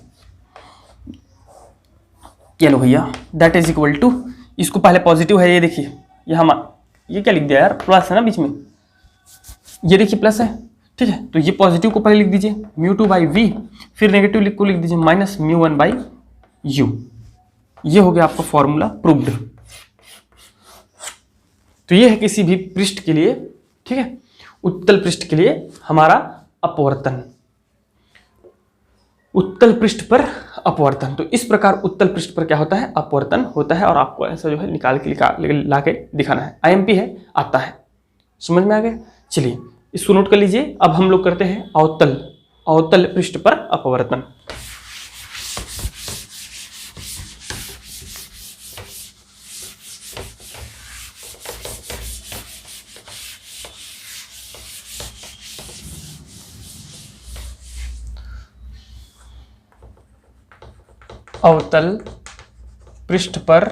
ये लो भैया, दैट इज इक्वल टू, इसको पहले पॉजिटिव है, ये देखिए, ये क्या लिख दिया यार, प्लस है ना बीच में, ये देखिए प्लस है, ठीक है, तो ये पॉजिटिव को पहले लिख दीजिए, म्यू टू बाई वी, फिर नेगेटिव को लिख दीजिए minus mu one by you, ये हो गया आपका फॉर्मूला प्रूव्ड। तो ये है किसी भी पृष्ठ के लिए, ठीक है, उत्तल पृष्ठ के लिए हमारा अपवर्तन, उत्तल पृष्ठ पर अपवर्तन। तो इस प्रकार उत्तल पृष्ठ पर क्या होता है, अपवर्तन होता है, और आपको ऐसा जो है निकाल के ला के दिखाना है, आईएमपी है, आता है, समझ में आ गया। चलिए इसको नोट कर लीजिए। अब हम लोग करते हैं अवतल पृष्ठ पर अपवर्तन। अवतल पृष्ठ पर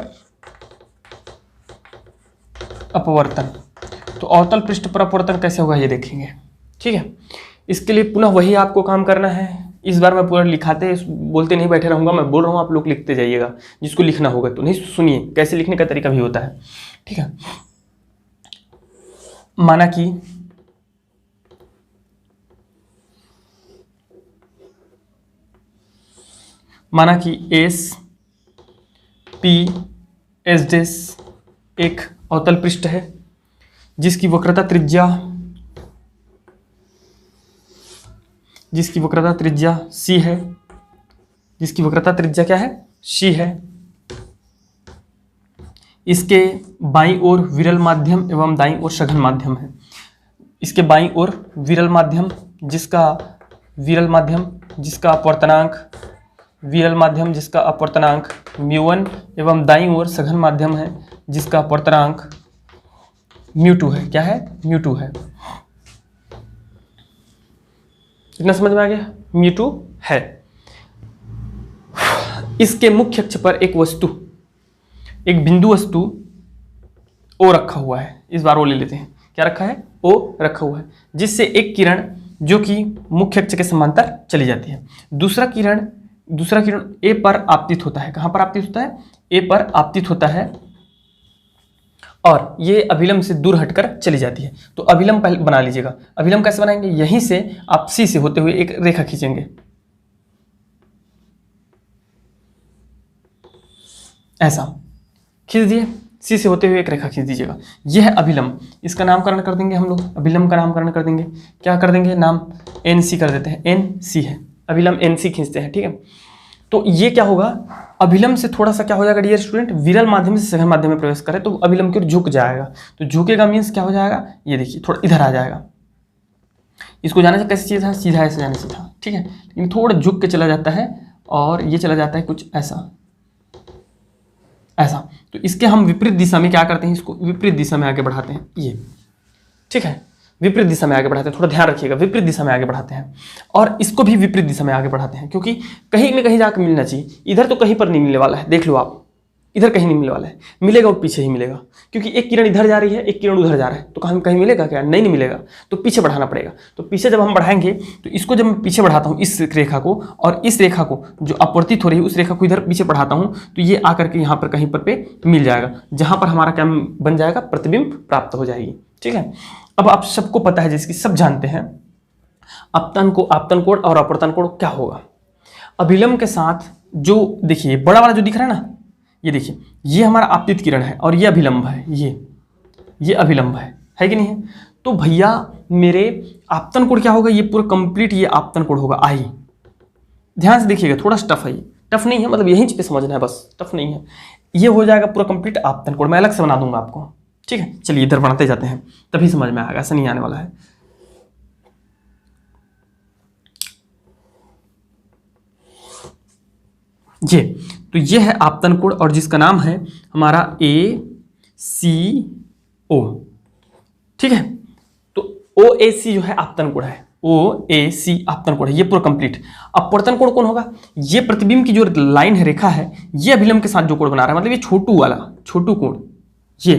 अपवर्तन। तो अवतल पृष्ठ पर अपवर्तन कैसे होगा ये देखेंगे, ठीक है। इसके लिए पुनः वही आपको काम करना है। इस बार मैं पूरा लिखाते बोलते नहीं बैठे रहूँगा, मैं बोल रहा हूँ, आप लोग लिखते जाइएगा, जिसको लिखना होगा तो नहीं, सुनिए कैसे लिखने का तरीका भी होता है, ठीक है। माना कि एस पी एस डेस एक अवतल पृष्ठ है जिसकी वक्रता त्रिज्या सी है, जिसकी वक्रता त्रिज्या क्या है, सी है। इसके बाईं ओर विरल माध्यम एवं दाईं ओर सघन माध्यम है। इसके बाईं ओर विरल माध्यम जिसका अपवर्तनांक μ1 एवं दाईं ओर सघन माध्यम है जिसका अपवर्तनांक μ2 है। क्या है, μ2 है। इतना समझ में आ गया, μ2 है। इसके मुख्य अक्ष पर एक बिंदु वस्तु O रखा हुआ है। इस बार O ले लेते हैं। क्या रखा है, O रखा हुआ है, जिससे एक किरण जो कि मुख्य अक्ष के समांतर चली जाती है। दूसरा किरण A पर आपतित होता है। कहां पर आपतित होता है, A पर आपतित होता है और ये अभिलंब से दूर हटकर चली जाती है। तो अभिलंब पहले बना लीजिएगा। अभिलंब कैसे बनाएंगे, यहीं से आप सी से होते हुए एक रेखा खींचेंगे, ऐसा खींच दिए, सी से होते हुए एक रेखा खींच दीजिएगा। यह है अभिलंब। इसका नामकरण कर देंगे हम लोग, अभिलंब का नामकरण कर देंगे। क्या कर देंगे, नाम एन सी कर देते हैं, एन सी है अभिलंब, एन सी खींचते हैं, ठीक है। तो ये क्या होगा, अभिलंब से थोड़ा सा क्या हो जाएगा डियर स्टूडेंट, विरल माध्यम से सघन माध्यम में प्रवेश करे तो अभिलंब की ओर झुक जाएगा। तो झुकेगा मीन्स क्या हो जाएगा, ये देखिए थोड़ा इधर आ जाएगा। इसको जाने से कैसी चीज़ है, सीधा ऐसे जाने से था, ठीक है। लेकिन थोड़ा झुक के चला जाता है और ये चला जाता है कुछ ऐसा ऐसा। तो इसके हम विपरीत दिशा में क्या करते हैं, इसको विपरीत दिशा में आगे बढ़ाते हैं, ये ठीक है, विपरीत दिशा में आगे बढ़ाते हैं। थोड़ा ध्यान रखिएगा, विपरीत दिशा में आगे बढ़ाते हैं। और इसको भी विपरीत दिशा में आगे बढ़ाते हैं, क्योंकि कहीं न कहीं जाकर मिलना चाहिए। इधर तो कहीं पर नहीं मिलने वाला है, देख लो आप, इधर कहीं नहीं मिलने वाला है, मिलेगा वो पीछे ही मिलेगा, क्योंकि एक किरण इधर जा रही है, एक किरण उधर जा रहा है, तो कहीं कहीं मिलेगा क्या, नहीं मिलेगा। तो पीछे बढ़ाना पड़ेगा। तो पीछे जब हम बढ़ाएंगे तो इसको जब मैं पीछे बढ़ाता हूँ, इस रेखा को, और इस रेखा को जो अपवर्तित हो रही है उस रेखा को इधर पीछे बढ़ाता हूँ, तो ये आकर के यहाँ पर कहीं पर पे मिल जाएगा, जहाँ पर हमारा क्या बन जाएगा, प्रतिबिंब प्राप्त हो जाएगी, ठीक है। अब आप सबको पता है, जिसकी सब जानते हैं, अपतन कोण और अपवर्तन कोण क्या होगा। अभिलंब के साथ जो देखिए बड़ा वाला जो दिख रहा है ना, ये देखिए, ये हमारा आपतित किरण है और ये अभिलंब है, ये अभिलंब है कि नहीं है। तो भैया मेरे आपतन कोण क्या होगा, ये पूरा कंप्लीट ये आपतन कोण होगा, आई। ध्यान से देखिएगा, थोड़ा टफ है, ये टफ नहीं है, मतलब यहीं पे समझना है बस, टफ नहीं है। ये हो जाएगा पूरा कंप्लीट आपतन कोण, मैं अलग से बना दूंगा आपको, ठीक है। चलिए इधर बनाते जाते हैं, तभी समझ में आएगा, ऐसा नहीं आने वाला है। ये तो ये है आपतन कोण और जिसका नाम है हमारा ACO, ठीक है। तो OAC जो है आपतन कोण है, OAC आपतन कोण है, ये पूरा कंप्लीट। अपवर्तन कोण कौन होगा, ये प्रतिबिंब की जो लाइन है, रेखा है, ये अभिलंब के साथ जो कोण बना रहा है, मतलब ये छोटू वाला छोटू कोण, ये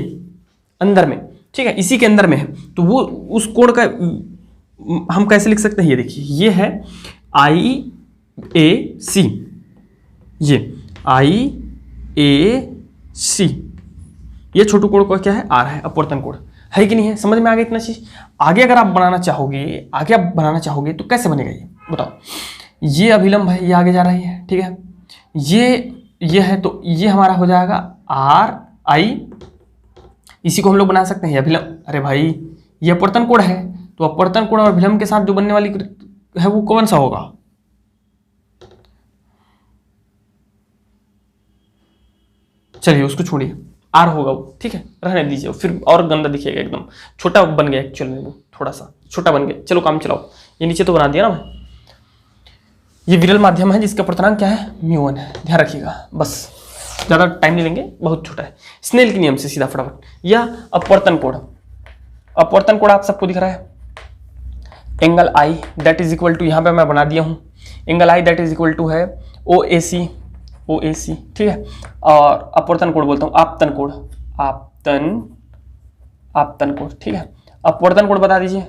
अंदर में, ठीक है, इसी के अंदर में है। तो वो उस कोण का हम कैसे लिख सकते हैं, ये देखिए, ये है IAC, ये IAC, ये छोटू कोण का क्या है, R है, अपवर्तन कोण है कि नहीं है। समझ में आ गया इतना चीज। आगे अगर आप बनाना चाहोगे तो कैसे बनेगा, ये बताओ। ये अभिलंब है, ये आगे जा रही है, ठीक है, ये है, तो ये हमारा हो जाएगा RI, इसी को हम लोग बना सकते हैं अभिलंब। अरे भाई ये अपवर्तन कोण है, तो अपवर्तन कोण और अभिलंब के साथ जो बनने वाली है वो कौन सा होगा, चलिए उसको छोड़िए, R होगा वो, ठीक है, रहने दीजिए, फिर और गंदा दिखेगा, एकदम छोटा बन गया एक्चुअल में, वो थोड़ा सा छोटा बन गया। चलो काम चलाओ, ये नीचे तो बना दिया ना मैं। ये विरल माध्यम है जिसका पूर्णांक क्या है, μ1 है, ध्यान रखिएगा, बस ज़्यादा टाइम नहीं लेंगे, बहुत छोटा है। स्नेल के नियम से सीधा फटाफट, या अपवर्तन कोण आप सबको दिख रहा है, angle I that is equal to, यहाँ पे मैं बना दिया हूँ, angle I that is equal to है OAC, ठीक है। और अपवर्तन कोण बोलता हूँ आपतन कोण, ठीक है। अपवर्तन कोण बता दीजिए,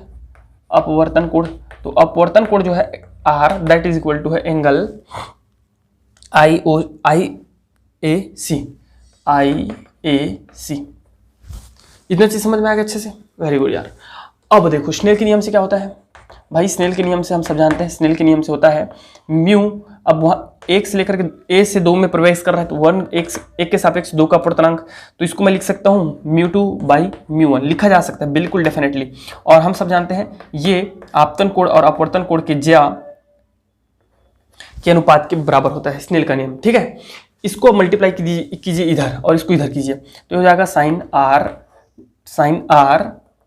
अपवर्तन कोण, तो अपवर्तन कोण जो है R that is equal to है एंगल IAC, इतना चीज समझ में आ गया अच्छे से, वेरी गुड यार। अब देखो स्नेल के नियम से क्या होता है भाई, स्नेल के नियम से हम सब जानते हैं, स्नेल के नियम से होता है म्यू, अब वहाँ 1 से लेकर के A से 2 में प्रवेश कर रहा है, तो 1 के सापेक्ष 2 का पूर्णांक, तो इसको मैं लिख सकता हूँ μ2/μ1, लिखा जा सकता है बिल्कुल डेफिनेटली। और हम सब जानते हैं ये आपतन कोण और अपवर्तन कोण के ज्या के अनुपात के बराबर होता है, स्नेल का नियम, ठीक है। इसको मल्टीप्लाई कीजिए इधर और इसको इधर कीजिए, तो हो जाएगा साइन R,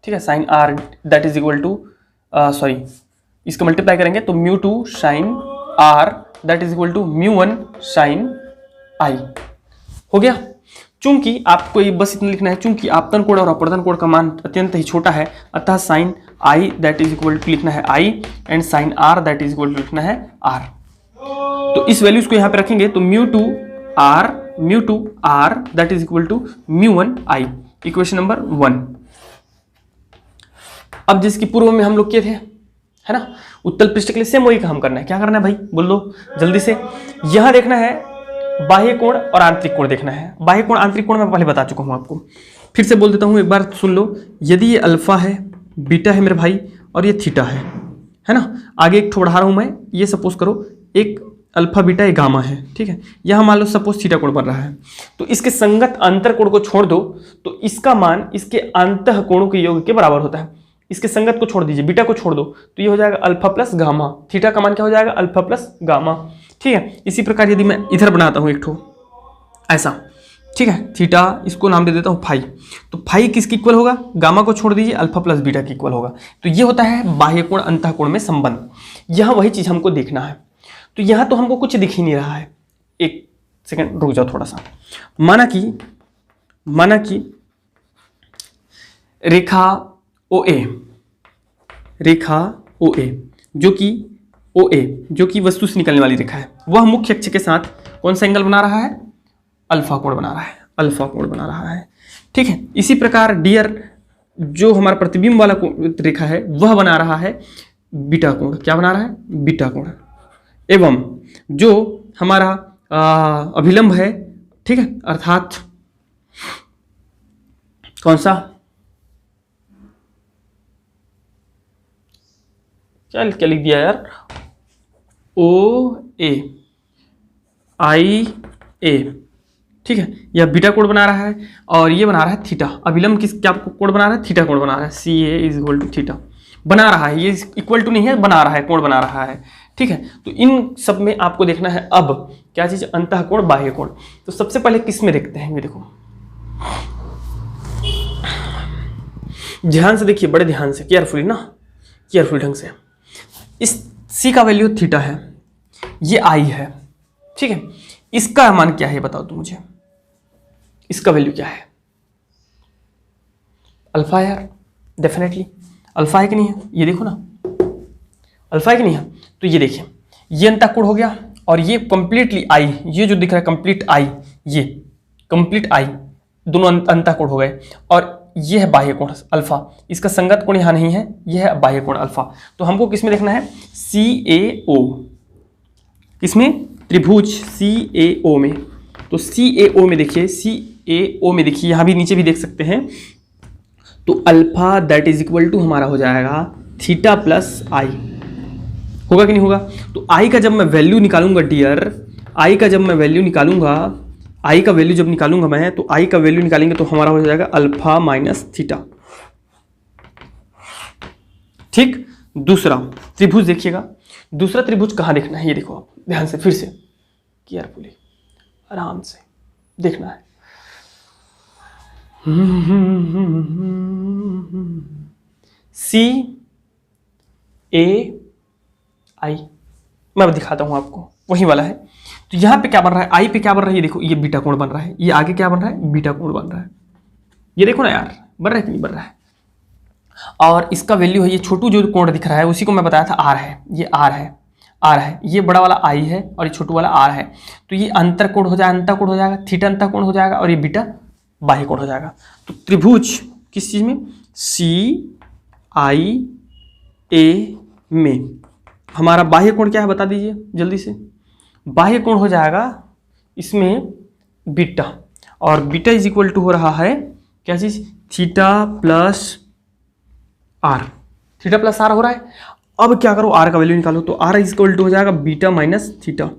ठीक है, sine R that is equal to इसको मल्टीप्लाई करेंगे तो μ2 sine R that is equal to μ1 sine I हो गया। चूंकि आपको ये बस इतना लिखना है, चूंकि आपतन कोण और अपवर्तन कोण का मान अत्यंत ही छोटा है, अतः sine I that is equal to लिखना है I and sine R that is equal to लिखना है R। तो इस वैल्यूज को यहाँ पे रखेंगे तो μ2 R that is equal to μ1 I, equation number 1। अब जिसकी पूर्व में हम लोग किए थे, है ना, उत्तल पृष्ठ के लिए सेम वही काम करना है। क्या करना है भाई, बोल दो जल्दी से। यहां देखना है बाह्य कोण और आंतरिक कोण देखना है। बाह्य कोण आंतरिक कोण मैं पहले बता चुका हूं आपको। फिर से बोल देता हूँ, एक बार सुन लो। यदि ये अल्फा है, बीटा है मेरे भाई, और ये थीटा है ना। आगे एक ठो बढ़ा रहा हूँ मैं, ये सपोज करो एक अल्फा बीटा एक गामा है, ठीक है। यहाँ मान लो सपोज थीटा कोण बन रहा है, तो इसके संगत अंतर कोण को छोड़ दो तो इसका मान इसके अंतः कोणों के योग के बराबर होता है। इसके संगत को छोड़ दीजिए, बीटा को छोड़ दो तो ये हो जाएगा अल्फा प्लस गामा। थीटा का मान क्या हो जाएगा? अल्फा प्लस गामा, ठीक है। इसी प्रकार यदि मैं इधर बनाता हूँ एक ठो ऐसा, ठीक है, थीटा, इसको नाम दे देता हूँ फाई, तो फाई किसकी इक्वल होगा? गामा को छोड़ दीजिए, अल्फा प्लस बीटा की इक्वल होगा। तो ये होता है बाह्य कोण अंतः कोण में संबंध। यहाँ वही चीज हमको देखना है। तो यहाँ तो हमको कुछ दिख ही नहीं रहा है। एक सेकंड रुक जाओ थोड़ा सा। माना कि रेखा OA जो कि वस्तु से निकलने वाली रेखा है, वह मुख्य अक्ष के साथ कौन सा एंगल बना रहा है? अल्फा कोण बना रहा है, ठीक है। इसी प्रकार डियर जो हमारा प्रतिबिंब वाला रेखा है वह बना रहा है बीटा कोण। क्या बना रहा है? बीटा कोण। एवं जो हमारा अभिलंब है, ठीक है, अर्थात कौन सा? क्या लिख दिया यार? OA IA, ठीक है, यह बीटा कोण बना रहा है और ये बना रहा है थीटा। अभिलंब क्या कोण बना रहा है? थीटा कोण बना रहा है। CA is equal to theta बना रहा है। ये इक्वल टू नहीं है, बना रहा है, कोण बना रहा है, ठीक है। तो इन सब में आपको देखना है अब क्या चीज? अंतः कोण, बाह्य कोण। तो सबसे पहले किस में देखते हैं? ये देखो, ध्यान से देखिए, बड़े ध्यान से, केयरफुल ढंग से। इस C का वैल्यू थीटा है, ये I है, ठीक है। इसका मान क्या है बताओ तुम मुझे? इसका वैल्यू क्या है? अल्फा यार, डेफिनेटली अल्फा है कि नहीं है? ये देखो ना, अल्फा है कि नहीं है? तो ये देखिए, ये अंतः कोण हो गया और ये कंप्लीटली I, ये जो दिख रहा है कंप्लीट I, ये कंप्लीट I, दोनों अंतः कोण हो गए। और ये है बाह्य कोण अल्फा, इसका संगत कोण यहाँ नहीं है, ये है बाह्य कोण अल्फा। तो हमको किसमें देखना है? CAO, किसमें? त्रिभुज CAO में। तो CAO में देखिए, CAO में देखिए, यहाँ भी नीचे भी देख सकते हैं। तो alpha that is equal to हमारा हो जाएगा थीटा प्लस I, होगा कि नहीं होगा? तो I का जब मैं वैल्यू निकालूंगा डियर, I का जब मैं वैल्यू निकालूंगा, I का वैल्यू जब निकालूंगा मैं, तो I का वैल्यू निकालेंगे तो हमारा हो जाएगा अल्फा माइनस थीटा, ठीक। दूसरा त्रिभुज देखिएगा, दूसरा त्रिभुज कहाँ देखना है? ये देखो आप ध्यान से, फिर से केयरफुली, आराम से देखना है। CAI, मैं दिखाता हूं आपको, वही वाला है। तो यहां पे क्या बन रहा है? I पे क्या बन रहा है? ये देखो, ये बीटा कोण बन रहा है। ये आगे क्या बन रहा है? बीटा कोण बन रहा है। ये देखो ना यार, बन रहा है कि नहीं बन रहा है? और इसका वैल्यू है, ये छोटू जो कोण दिख रहा है उसी को मैं बताया था R है, ये R है, ये बड़ा वाला I है और ये छोटू वाला R है। तो ये अंतर कोण हो जाएगा, अंतः कोण हो जाएगा, थीटा अंतः कोण हो जाएगा और ये बीटा बाह्य कोण हो जाएगा। तो त्रिभुज किस चीज में? CIA में हमारा बाह्य कोण क्या है बता दीजिए जल्दी से। बाह्य कोण हो जाएगा इसमें बीटा, और बीटा इज इक्वल टू हो रहा है क्या चीज? Theta plus R, theta plus R हो रहा है। अब क्या करो? R का वैल्यू निकालो, तो R इज इक्वल टू हो जाएगा बीटा माइनस थीटा।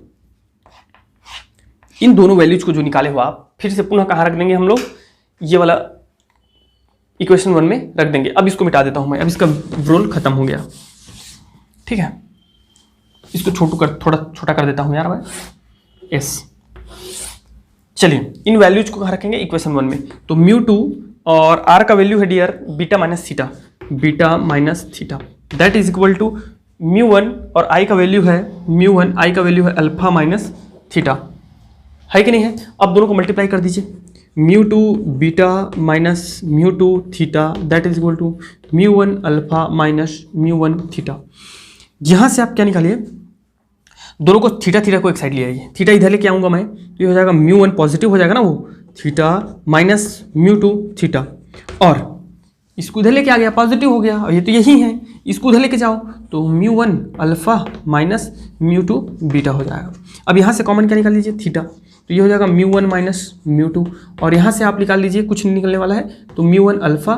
इन दोनों वैल्यूज को जो निकाले हो आप, फिर से पुनः कहाँ रख देंगे हम लोग? ये वाला इक्वेशन 1 में रख देंगे। अब इसको मिटा देता हूं मैं, अब इसका रोल खत्म हो गया, ठीक है। इसको थोड़ा छोटा कर देता हूं यार मैं, यस। चलिए इन वैल्यूज को कहाँ रखेंगे? इक्वेशन 1 में। तो μ2 और R का वैल्यू है dear beta minus theta, that is equal to μ1 और I का वैल्यू है I का वैल्यू है अल्फा माइनस थीटा, है कि नहीं है? अब दोनों को मल्टीप्लाई कर दीजिए, μ2 beta minus μ2 theta that is equal to μ1 alpha minus μ1 theta. यहाँ से आप क्या निकालिए? दोनों को थीटा को एक साइड ले आइए, थीटा इधर लेके आऊँगा मैं, तो ये हो जाएगा μ1 पॉजिटिव हो जाएगा ना, वो थीटा माइनस μ2 थीटा, और इसको इधर लेके आ गया, पॉजिटिव हो गया, और ये तो यही है, इसको उधर लेके जाओ तो μ1 अल्फा माइनस μ2 बीटा हो जाएगा। अब यहाँ से कॉमन क्या निकाल लीजिए? थीटा। तो तो ये हो जाएगा μ1 माइनस μ2, और यहाँ से आप निकाल लीजिए, कुछ नहीं निकलने वाला है, तो μ1 अल्फा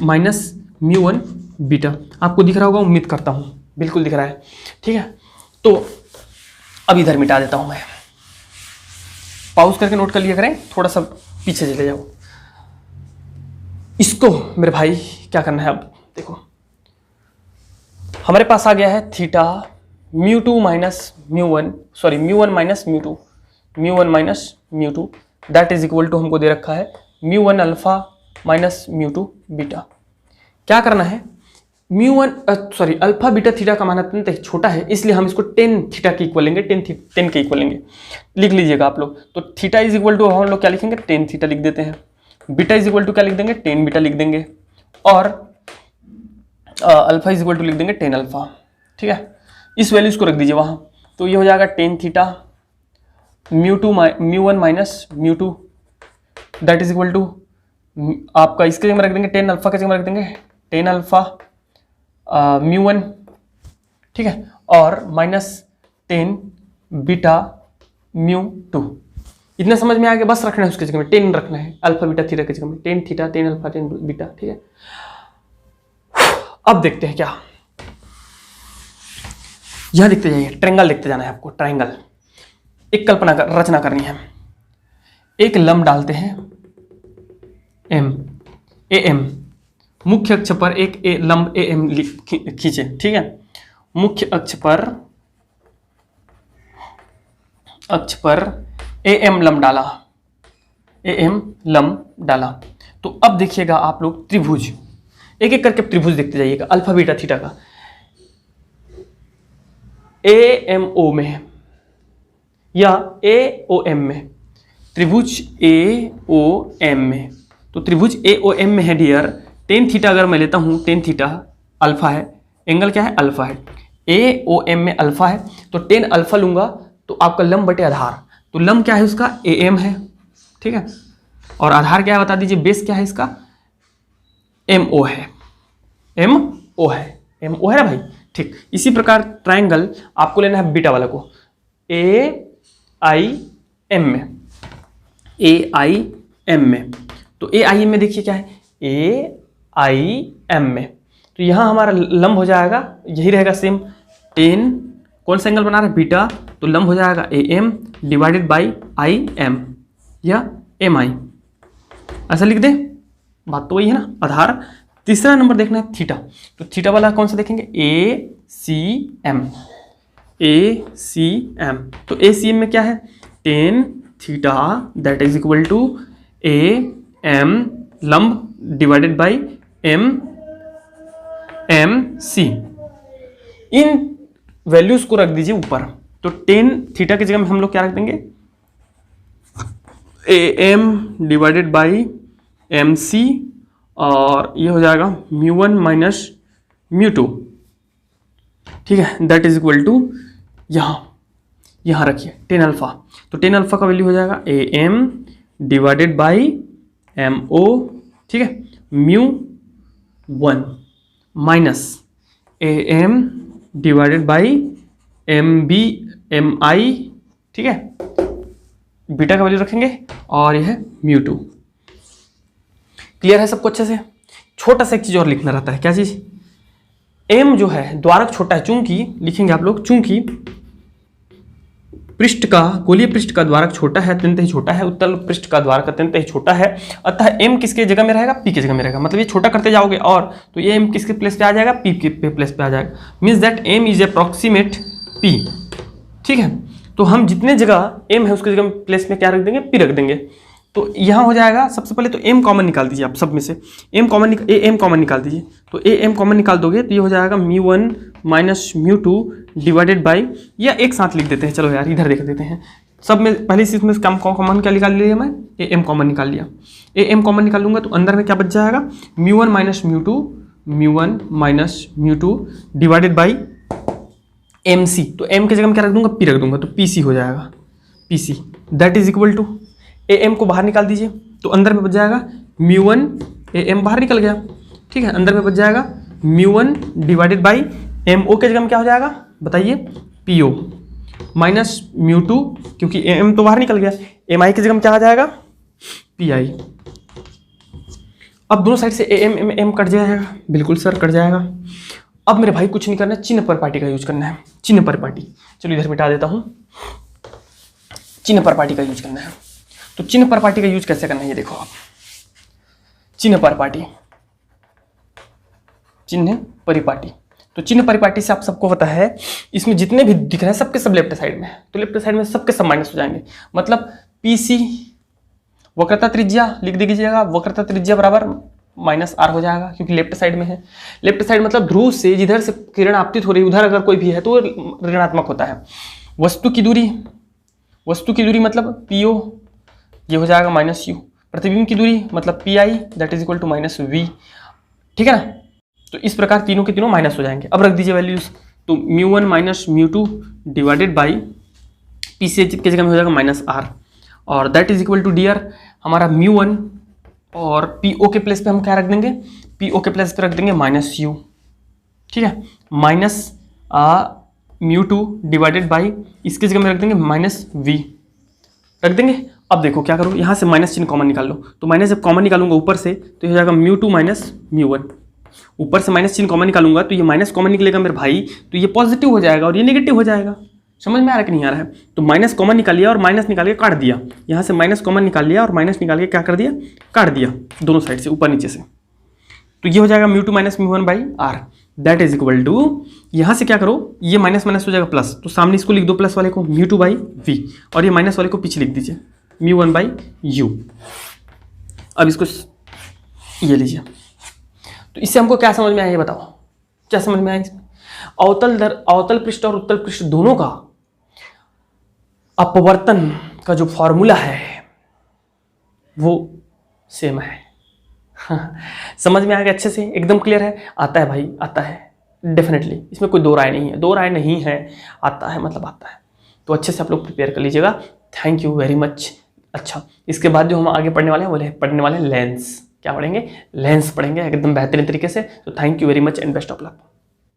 माइनस μ1 बीटा। आपको दिख रहा होगा, उम्मीद करता हूँ बिल्कुल दिख रहा है, ठीक है। तो अब इधर मिटा देता हूँ मैं, पॉज करके नोट कर लिया करें, थोड़ा सा पीछे चले जाओ। इसको मेरे भाई क्या करना है, अब देखो हमारे पास आ गया है theta μ2 minus μ1, sorry μ1 minus μ2, μ1 minus μ2 that is equal to, हमको दे रखा है μ1 अल्फा माइनस μ2 बीटा। क्या करना है, μ1 अल्फा बीटा थीटा का मान अत्यंत छोटा है, इसलिए हम इसको 10 थीटा के इक्वल लेंगे, 10 के इक्वल लेंगे। लिख लीजिएगा आप लोग, तो थीटा इज इक्वल टू हम लोग क्या लिखेंगे, 10 थीटा लिख देते हैं, बीटा इज इक्वल टू क्या लिख देंगे, 10 बीटा लिख देंगे, और अल्फा इज इक्वल टू लिख देंगे 10 अल्फा, ठीक है। इस वैल्यूज को रख दीजिए वहाँ, तो ये हो जाएगा 10 theta μ1 minus μ2 that is equal to, आपका इसके जगह में रख देंगे 10 अल्फा के जगह में रख देंगे 10 अल्फा μ1, ठीक है, और माइनस 10 बीटा μ2। इतना समझ में आ गया, बस रखना है उसके जगह में 10 रखना है, अल्फा बीटा थीटा के जगह में 10 थीटा 10 अल्फा 10 बीटा, ठीक है। अब देखते हैं क्या, यह देखते जाइए, ट्रायंगल देखते जाना है आपको, ट्रायंगल एक रचना करनी है। एक लंब डालते हैं एम, ए एम, मुख्य अक्ष पर एक लंब ए एम खींचे, ठीक है। मुख्य अक्ष पर ए एम लंब डाला, ए एम लंब डाला। तो अब देखिएगा आप लोग त्रिभुज, एक एक करके त्रिभुज देखते जाइएगा अल्फा बीटा थीटा का, ए एम ओ में या ए ओ एम में, त्रिभुज ए ओ एम में। तो त्रिभुज ए ओ एम में है डियर, 10 थीटा अगर मैं लेता हूँ, 10 थीटा अल्फा है, एंगल क्या है, अल्फा है, ए ओ एम में अल्फा है, तो 10 अल्फा लूंगा तो आपका लंब बटे आधार, तो लंब क्या है उसका, ए एम है, ठीक है, और आधार क्या है बता दीजिए, बेस क्या है इसका, एम ओ है, एम ओ है, एम ओ है ना भाई, ठीक। इसी प्रकार ट्रायंगल आपको लेना है बीटा वाला को, ए आई एम में, ए आई एम में। तो ए आई एम में देखिए क्या है, ए आई एम में, तो यहाँ हमारा लंब हो जाएगा, यही रहेगा सेम, 10 कौन सा एंगल बना रहा है, बीटा, तो लंब हो जाएगा A M divided by i m या एम आई, ऐसा लिख दे, बात तो वही है ना, आधार। तीसरा नंबर देखना है थीटा, तो थीटा वाला कौन सा देखेंगे, ए सी एम, ए सी एम। तो ए सी एम में क्या है, 10 theta that is equal to A M लंब divided by M M C. इन वैल्यूज को रख दीजिए ऊपर, तो 10 थीटा की जगह में हम लोग क्या रख देंगे, a M divided by M c, और ये हो जाएगा μ1 माइनस μ2, ठीक है, दैट इज इक्वल टू, यहाँ रखिए 10 अल्फा, तो 10 अल्फा का वैल्यू हो जाएगा A M divided by M O, ठीक है, μ1 minus A M divided by M B M I, ठीक है, बीटा का वैल्यू रखेंगे, और यह है μ2। क्लियर है सबको अच्छे से। छोटा सा एक चीज और लिखना रहता है, क्या चीज, एम जो है द्वारक छोटा है, चूंकि लिखेंगे आप लोग, चूंकि पृष्ठ का, गोलीय पृष्ठ का द्वारक छोटा है, अत्यंत ही छोटा है, उत्तल पृष्ठ का द्वारक अत्यंत ही छोटा है, अतः एम किसके जगह में रहेगा, पी की जगह में रहेगा। मतलब ये छोटा करते जाओगे और तो ये एम किसके प्लेस पे आ जाएगा, पी के प्लेस पे आ जाएगा, means that m is approximate p, ठीक है। तो हम जितने जगह एम है उसके जगह प्लेस में क्या रख देंगे, पी रख देंगे। तो यहाँ हो जाएगा, सबसे पहले तो एम कॉमन निकाल दीजिए आप सब में से, एम कॉमन निकाल दीजिए, तो ए एम कॉमन निकाल दोगे तो ये हो जाएगा μ1 माइनस μ2 डिवाइडेड बाई, या एक साथ लिख देते हैं, चलो यार इधर देख देते हैं, सब में पहले से इसमें कॉमन क्या निकाल लिया मैं, ए एम कॉमन निकाल लिया, ए एम कॉमन निकाल लूंगा तो अंदर में क्या बच जाएगा, μ1 minus μ2 divided by M C, तो एम के जगह में क्या रख दूंगा, पी रख दूंगा, तो पी सी हो जाएगा, P C that is equal to, A M को बाहर निकाल दीजिए तो अंदर में बच जाएगा μ1, ए एम बाहर निकल गया, ठीक है, अंदर में बच जाएगा μ1 डिवाइडेड बाई एम ओ के जगह में क्या हो जाएगा बताइए, पी ओ माइनस μ2, क्योंकि ए एम तो बाहर निकल गया, एम आई की जगह में क्या आ जाएगा, पी आई। अब दोनों साइड से एम एम एम कट जाएगा, बिल्कुल सर कट जाएगा। अब मेरे भाई कुछ नहीं करना है, चिन्ह परिपाटी का यूज करना है, चिन्ह परिपाटी। चलो इधर मिटा देता हूं, चिन्ह परिपाटी का यूज करना है। तो चिन्ह परिपाटी का यूज कैसे करना है ये देखो आप, चिन्ह परिपाटी, चिन्ह परिपाटी। तो चिन्ह परिपाटी से आप सबको पता है इसमें जितने भी दिख रहे हैं सबके सब लेफ्ट साइड में है, तो लेफ्ट साइड में सबके सब माइनस हो जाएंगे। मतलब पीसी वक्रता त्रिज्या लिख दीजिएगा, वक्रता त्रिज्या बराबर माइनस आर हो जाएगा क्योंकि लेफ्ट साइड में है। लेफ्ट साइड मतलब ध्रुव से जिधर से किरण आपतित हो रही है उधर अगर कोई भी है तो ऋणात्मक होता है। वस्तु की दूरी, वस्तु की दूरी मतलब पीओ, ये हो जाएगा माइनस यू। प्रतिबिंब की दूरी मतलब P I that is equal to minus V, ठीक है ना। तो इस प्रकार तीनों के तीनों माइनस हो जाएंगे। अब रख दीजिए वैल्यूज, तो mu one minus mu two divided by P C की जगह में हो जाएगा माइनस आर, और that is equal to D R हमारा म्यू वन, और पी ओ के प्लेस पे हम क्या रख देंगे, पी ओ के प्लेस पे रख देंगे माइनस यू, ठीक है, minus mu two divided by इसकी जगह में रख देंगे माइनस वी रख देंगे। अब देखो क्या करो, यहाँ से माइनस चिन्ह कॉमन निकाल लो, तो माइनस जब कॉमन निकालूंगा ऊपर से तो ये हो जाएगा mu two minus mu one. ऊपर से माइनस चिन्ह कॉमन निकालूंगा तो ये माइनस कॉमन निकलेगा मेरे भाई, तो ये पॉजिटिव हो जाएगा और ये नेगेटिव हो जाएगा। समझ में आ रहा है कि नहीं आ रहा है। तो माइनस कॉमन निकाल लिया और माइनस निकाल के काट दिया, यहाँ से माइनस कॉमन निकाल लिया और माइनस निकाल के क्या कर दिया, काट दिया दोनों साइड से ऊपर नीचे से। तो ये हो जाएगा mu two minus mu one by R that is equal to, यहाँ से क्या करो ये माइनस माइनस हो जाएगा प्लस, तो सामने इसको लिख दो प्लस वाले को म्यू टू बाई वी, और ये माइनस वाले को पीछे लिख दीजिए म्यू वन बाई यू। अब इसको ये लीजिए। तो इससे हमको क्या समझ में आया ये बताओ, क्या समझ में आया इसमें? अवतल पृष्ठ और उत्तल पृष्ठ दोनों का अपवर्तन का जो फॉर्मूला है वो सेम है। समझ में आ गया अच्छे से, एकदम क्लियर है? आता है भाई, आता है डेफिनेटली, इसमें कोई दो राय नहीं है, दो राय नहीं है, आता है मतलब आता है। तो अच्छे से आप लोग प्रिपेयर कर लीजिएगा। Thank you very much. अच्छा, इसके बाद जो हम आगे पढ़ने वाले हैं वो पढ़ने वाले हैं लेंस। क्या पढ़ेंगे? लेंस पढ़ेंगे एकदम बेहतरीन तरीके से। तो thank you very much and best of luck.